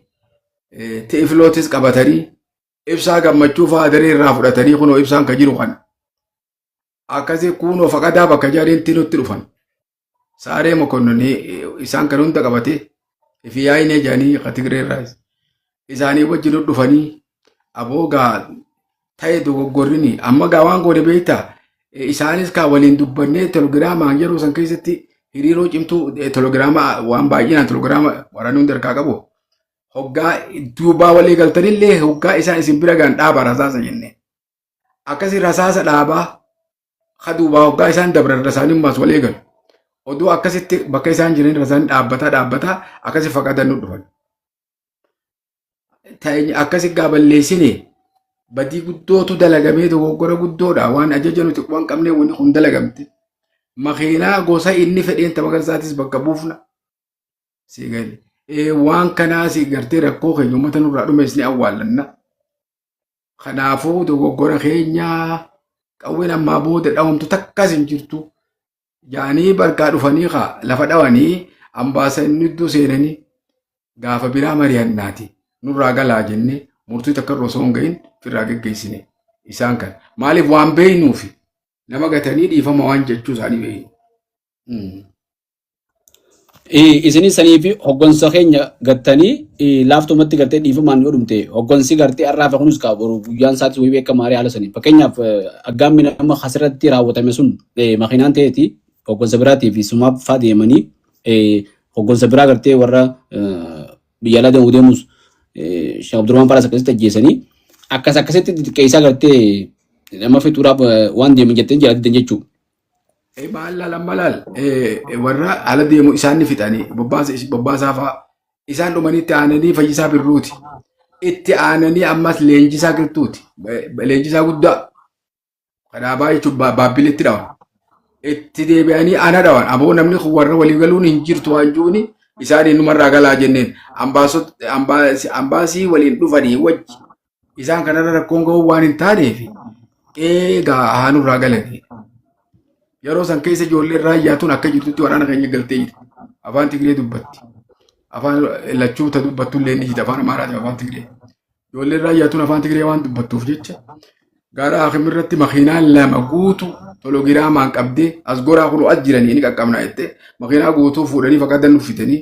Tiflootis qabatanii ibsaa gammachuu fa'aa daree irraa fudhatanii kunoo ibsaan kan jiru kan akkasii kunoo faqadaa bakka jaariinti nutti dhufan saaree mokonnanii isaan kan hunda qabatee fi yaa'inee jedhanii Tigree irraa isaanii wajjin dhufanii aboogaa ta'e dogoggorrini amma gaawaan goone beektaa isaanis kaa waliin dubbannee telegiraamaan yeroo san keessatti hiriiroo cimtuu telegiraamaa waan baay'inaan telegiraama waraanni hundi harkaa qabu. Hoggaa duubaa walii galtanillee hoggaa isaan isin bira gaan dhaabaa rasaasa jenne. Akkasii rasaasa dhaabaa ka duubaa hoggaa isaan dabran rasaanii maas walii galu. Oduu akkasitti bakka isaan jiran rasaan dhaabbataa akkasii faqatan nu dhufan. Akkasii gaaballeessine badii guddootu dalagamee dogoggora guddoodha waan ajaja nuti waan qabnee wanni kun dalagamte. Makiinaa gosa inni fedheen Magarsaatis bakka buufna. Siigali. Waan kanaas gartee rakkoo keenya uummata nurraa dhumees ni awwaallanna. Kanaafuu dogoggora keenyaa qawween ammaa booda dhawamtu takkas hin jirtu. Jaanii barkaa dhufanii lafa dhawanii ambaasaaddarri iddoo seenanii gaafa biraa mari'annaati. Nurraa galaa jennee murtii takka irra osoo hin gahin firraa geggeessine isaan kan maaliif waan beeynuufi nama gatanii dhiifama waan jechuu isaanii beeynu. Isinis sanii fi hoggansa keenya gattanii laaftumatti gartee dhiifamaan yoo dhumte hoggansi gartee har'aafa kunis qabu guyyaan isaatti wayii beekamaarii haala sanii fakkeenyaaf aggaammi nama asirratti raawwatame sun makiinaan ta'eeti hoggansa biraatii fi sumaaf fa'aa deemanii hoggansa biraa gartee warra biyya alaa deemus Sheekh Abdurrahman Faraas akkasitti ajjeesanii akkasitti xixiqqeessaa gartee nama fixuudhaaf waan deeman jettee jiraatan jechuudha. Maal warra ala deemu isaan ni fixanii bobbaasaa fa'aa isaan dhumanii itti aananii Fayyisaa Birruuti. Itti aananii ammas Leenjisaa Girtuuti. Leenjisaa guddaa. Kanaafaa jechuun baabbilitti dhawan. Itti deebi'anii ana dhawan. Aboo namni warra walii galuun hin jirtu waan juuni isaan innumarraa galaa jenneen. Ambaasii waliin dhufanii wajji isaan kanarra rakkoon ga'uu waan hin taaneef eegaa haanurraa galanii. Yeroo san keessa ijoollee raayyaatuun akka jirtutti waraana keenya galtee jirti. Afaan Tigree dubbatti. Afaan lachuuta dubbattullee ni jirti. Afaan Amaaraatiin afaan Tigree. Ijoollee raayyaatuun afaan Tigree waan dubbattuuf jecha. Gara akhimirratti makiinaan lama guutu telegiraamaan qabdee as goraa kun as jiranii ni qaqqabna jettee makiinaa guutuu fuudhanii fakkaatan nuffitanii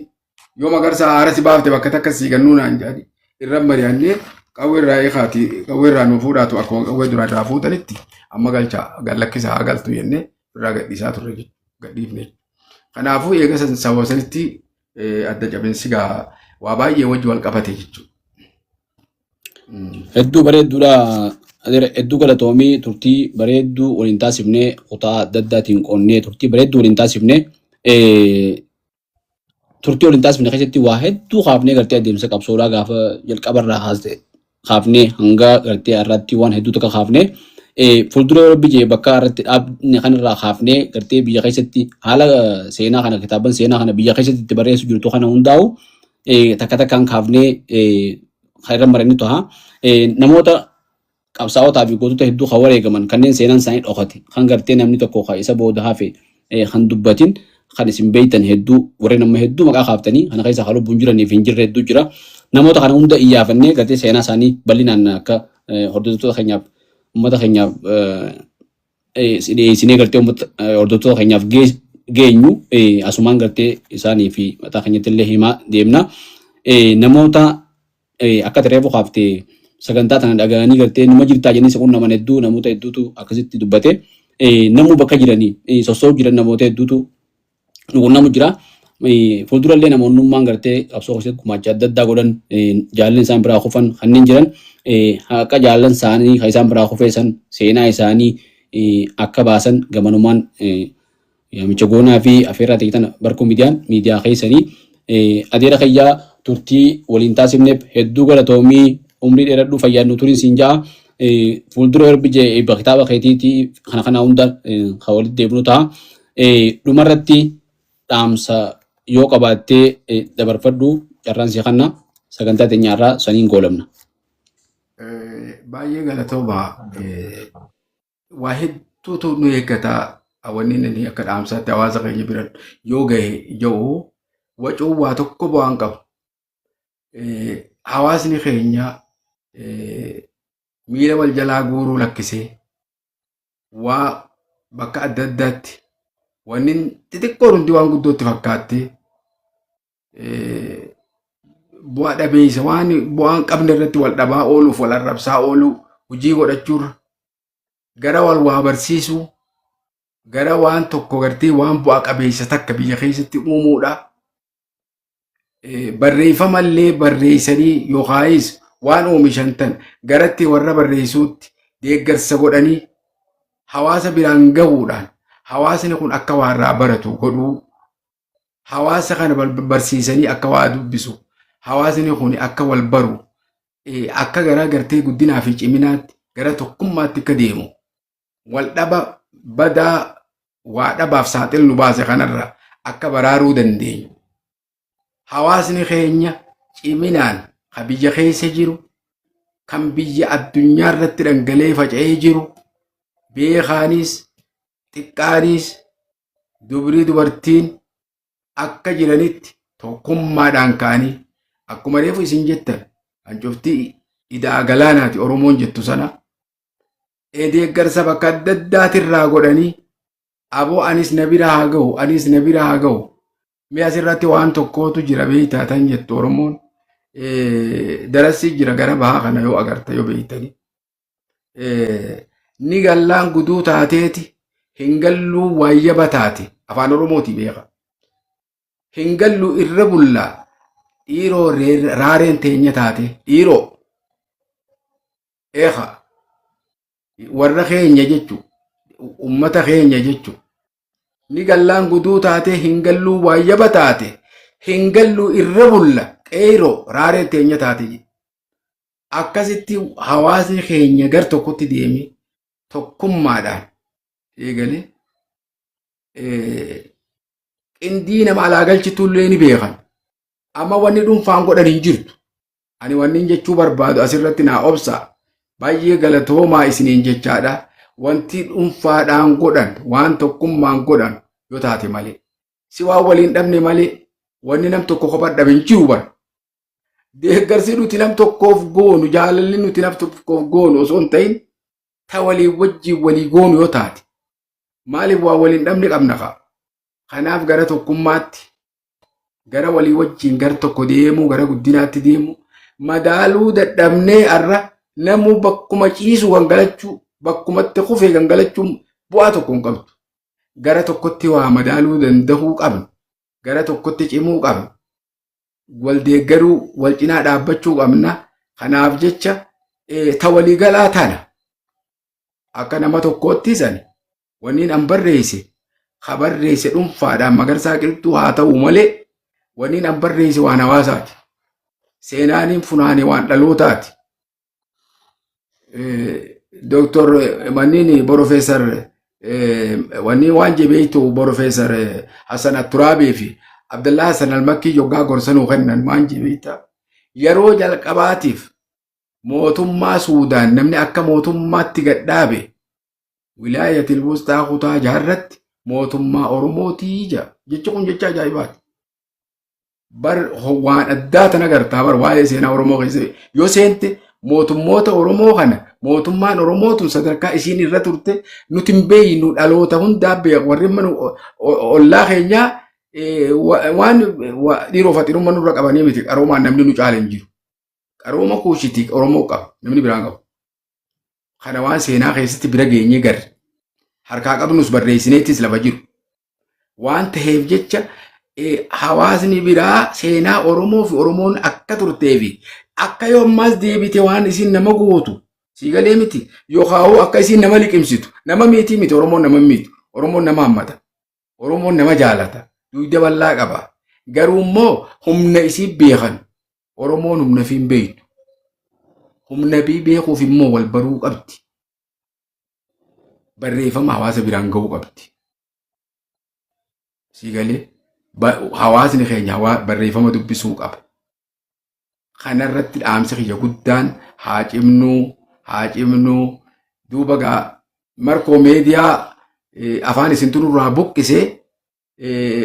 yoo Magarsaa haara si baafte bakka takka siigannuu naan jedhani irra mari'annee qawweerraa eekaati qawweerraa nu fuudhaatu akkuma qawwee duraa fuutanitti amma gallakkisaa haa galtu jennee irraa gadhiisaa turre gadhiifne. Kanaafuu eega sababa sanitti adda cabinsi waa baay'ee wajji wal qabate jechuudha. Hedduu bareedduudha. Hedduu galatoomii turtii bareedduu waliin taasifnee kutaa adda addaatiin qoonnee turtii bareedduu waliin taasifnee turtii waliin taasifne keessatti waa hedduu kaafnee gartee adeemsa qabsoodhaa gaafa jalqabarraa haasa'e kaafnee hanga gartee irratti waan hedduu tokko kaafnee fuuldura Rabbi jee bakka irratti dhaabne kanarraa kaafnee gartee biyya keessatti haala seenaa kana kitaaban seenaa kana biyya keessatti itti barreessu jirtu kana hundaa'u takka takkaan kaafnee kan maranii ta'a namoota qabsaa'otaa fi gootota hedduu kan wareegaman kanneen seenaan isaanii dhokate kan gartee namni tokko kan isa booda hafe kan dubbatin kan isin beeytan hedduu warreen nama hedduu maqaa kaaftanii kana keessa kan lubbuun jiranii fi hin jirre hedduu jira namoota kana hunda iyyaafannee gartee seenaa isaanii bal'inaan akka hordoftoota keenyaaf ummata keenyaaf dhiyeessinee gartee hordoftoota keenyaaf geenyu asumaan gartee isaanii fi mataa keenyatti illee himaa deemna namoota akka reefu kaaftee sagantaa tana dhaga'anii gartee nama jirtaa jennee sequun naman hedduu namoota hedduutu akkasitti dubbate namuu bakka jiranii sossoo jiran namoota hedduutu nuqunnamu jira fuuldurallee namoonnummaan gartee qabsoo keessatti gumaacha adda addaa godhan jaallan isaan biraa kufan kanneen jiran akka jaallan isaanii kan isaan biraa kufeessan seenaa isaanii akka baasan gamanumaan yaamicha goonaa fi afeerraa ta'an barkuu miidiyaa keessanii adeera kayyaa turtii waliin taasifneef hedduu galatoomii umrii dheeradhuu fayyaannu turin siin ja'a fuuldura Rabbi jee eebba kitaaba keetiitii kana hunda kan walitti deebinu ta'a dhumarratti dhaamsa yoo qabaattee dabarfadhu carraan si kanna sagantaa teenyaarraa saniin goolamna. Baay'ee galatooma waa hedduutu nu eeggataa wanni inni akka dhaamsaatti hawaasa keenya biran yoo gahe ija'u wacuu waa tokko bu'aan qabu. Hawaasni keenya miila wal jalaa guuruu lakkisee waa bakka adda addaatti wanni xixiqqoo hundi waan guddootti fakkaatte bu'aa dhabeessa waan bu'aan qabne irratti wal dhabaa ooluuf wal arrabsaa ooluu hojii godhachuurra gara wal waa barsiisuu gara waan tokko gartee waan bu'aa qabeessa takka biyya keessatti uumuudha. Barreeffamallee barreessanii yookaayis waan oomishan tan garatti warra barreessuutti deeggarsa godhanii hawaasa biraan gahuudhaan hawaasni kun akka waarraa baratu godhuu hawaasa kana barsiisanii akka waa dubbisu hawaasni kun akka wal baru akka gara gartee guddinaa fi ciminaatti gara tokkummaatti akka deemu wal dhaba badaa waa dhabaaf saaxil nu baase kanarra akka baraaruu dandeenyu. Hawaasni keenya ciminaan kan biyya keessa jiru kan biyya addunyaa irratti dhangalee faca'ee jiru beekaanis xiqqaanis dubrii dubartiin akka jiranitti tokkummaadhaan ka'anii akkuma reefu isin jettan hancuftii idaa galaanaati Oromoon jettu sana deeggarsa bakka adda addaatirraa godhanii aboo anis na bira haa ga'u anis na bira haa ga'u. Mi'a asirratti waan tokkootu jira beeytaatan jettu Oromoon darassi jira gara bahaa kana yoo agarta yoo beeytani. Ni gallaan guduu taateeti hin galluu waayyaba taate afaan Oromooti beeka. Hin galluu irra bullaa dhiiroo raareen teenya taate dhiiroo eeka warra keenya jechu ummata keenya jechu. Ni gallaan guduu taate hin galluu waayyaba taate hin galluu irra bulla qeeroo raareen teenya taate akkasitti hawaasni keenya gar tokkotti deeme tokkummaadhaan eegale qindii nama alaa galchitullee ni beekan amma wanni dhuunfaan godhan hin jirtu ani wanni jechuu barbaadu asirratti naa obsa baay'ee galatoomaa isiniin jechaadha. Wanti dhuunfaadhaan godhan waan tokkummaan godhan yoo taate malee si waan waliin dhabne malee wanni nam tokko kophaa dhabe hin jiru bara. Deeggarsi nuti nam tokkoof goonu jaalalli nuti nam tokkoof goonu osoo hin ta'in ta walii wajjin walii goonu yoo taate maaliif waan waliin dhabne qabna qaba. Kanaaf gara tokkummaatti gara walii wajjin gara tokko deemuu gara guddinaatti deemuu madaaluu dadhabnee arra namuu bakkuma ciisu gangalachuu. Bakkumatti kufee gangalachuun bu'aa tokko hin qabdu. Gara tokkotti waa madaaluu danda'uu qabna. Gara tokkotti cimuu qabna. Wal deeggaruu wal cinaa dhaabbachuu qabna. Kanaaf jecha ta waliigalaa tana akka nama tokkootti sani wanni an barreesse ha barreesse dhuunfaadhaan Magarsaa Qilxuu haa ta'u malee waniin an barreesse waan hawaasaati. Seenaaniin funaane waan dhalootaati. Doktor Manini Professor wanni waan jabeeytu Professor Hassan Atturaabii fi Abdullah Hassan Almakkii yoggaa gorsanuu kennan waan jabeeyta. Yeroo jalqabaatiif mootummaa Suudaan namni akka mootummaatti gadhaabe wilaayatil Wustaa kutaa jaarratti mootummaa Oromootii jecha kun jecha ajaa'ibaati. Bar waan addaa tan agartaa bar waa'ee seenaa Oromoo keessa yoo seente mootummoota Oromoo kana mootummaan Oromootun sadarkaa isiin irra turte nuti hin beeynu dhaloota hundaa beeku warri mana ollaa keenyaa waan dhiiroo faxirummaa nurra qabanii miti qaroomaan namni nu caala hin jiru. Qarooma kuushitii Oromoo qaba namni biraan qabu. Kana waan seenaa keessatti bira geenye garre harkaa qabnus barreessineettis lafa jiru. Waan ta'eef jecha hawaasni biraa seenaa Oromoo fi Oromoon akka turtee fi akka yoommaas deebite waan isin nama gootu siigalee miti yookaan akka isin nama liqimsitu nama miti miti Oromoon nama miti Oromoon nama hammata Oromoon nama jaalata dugda bal'aa qaba garuu immoo humna isii beekan Oromoon humna fi hin beektu humna bii beekuuf immoo wal baruu qabdi barreeffama hawaasa biraan ga'uu qabdi siigalee hawaasni keenya barreeffama dubbisuu qaba. Kanarratti dhaamsa kiyya guddaan haa cimnuu duuba gaa markoo meediyaa afaan isin nurraa buqqisee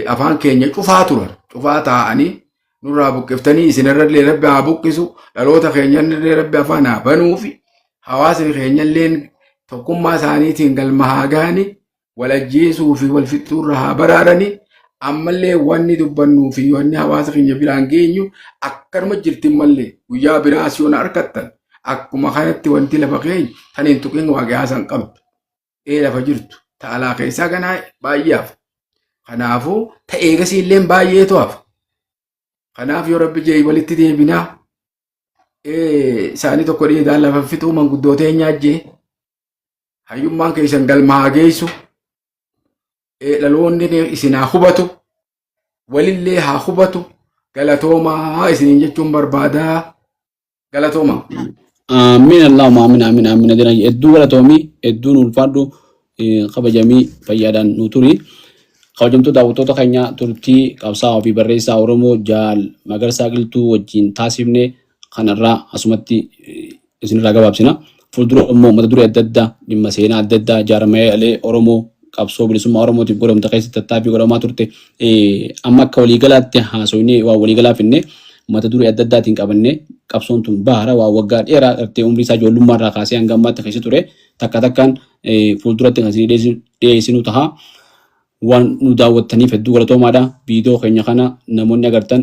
afaan keenya cufaa taa'anii nurraa buqqiftanii isinirrallee rabbi haa buqqisu dhaloota keenyallee rabbi afaan haa banuufi hawaasni keenyalleen tokkummaa isaaniitiin galma haa gahani wal ajjeesuu fi wal fixuurra haa baraarani. Ammallee wanni dubbannuu fi wanni hawaasa keenya biraan geenyu akkanuma jirtin mallee guyyaa biraas yoo na harkattan akkuma kanatti wanti lafa keenya kan hin tuqin waaqiyaasan qabdu lafa jirtu ta'alaa keessaa kanaa baay'eef kanaafuu ta'ee gasiillee baay'eetu hafa kanaaf yoo rabbi jee walitti deebinaa isaanii tokko dhiidhaan lafa fixuu manguddootee nyaajjee hayyummaan keessan galma haa geessu. Dhaloonni isin haa hubatu walillee haa hubatu galatoomaa isiniin jechuun barbaadaa galatooma. Amiin Allahumma amiin amiin amiin adina hedduu galatoomii hedduun ulfaadhu kabajamii fayyaadhaan nu turi. Kabajamtuu daawwattoota keenya turtii qabsaa'aa fi barreessaa Oromoo Jaal Magarsaa Qilxuu wajjin taasifne kanarraa asumatti isinirraa gabaabsina. Fuuldura immoo mata duree adda addaa dhimma seenaa adda addaa jaarmayaalee Oromoo qabsoo bilisummaa Oromootiif godhamte keessatti tattaaffii godhamaa turte amma akka waliigalaatti haasofnee waa waliigalaa finne mata duree adda addaatiin qabannee qabsoon tun bahara waa waggaa dheeraa gartee umrii isaa ijoollummaarraa kaasee hanga ammaatti keessa ture takka takkaan fuulduratti kan isin dhiyeessinu taha waan nu daawwattaniif hedduu galatoomaadha. Viidiyoo keenya kana namoonni agartan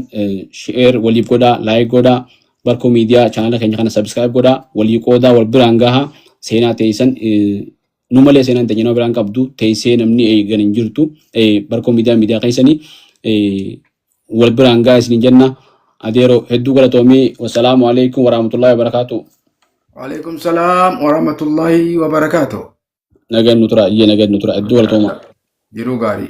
sheer waliif godhaa laayik godhaa barkoo miidiyaa chaanala keenya kana sabskiraayib godhaa walii qoodaa wal biraan gahaa seenaa teessan numalee seenaan teenyaa biraan qabdu teessee namni eegan hin jirtu barkoo miidiyaa keessanii wal biraan gahaa isin jenna. Adeero hedduu galatoomii wassalaamu alaikum warahmatullahi wabarakatuh. Waalaikum salaam warahmatullahi wabarakatuh. Nagaan nutura hedduu galatooma. Jiruu gaarii.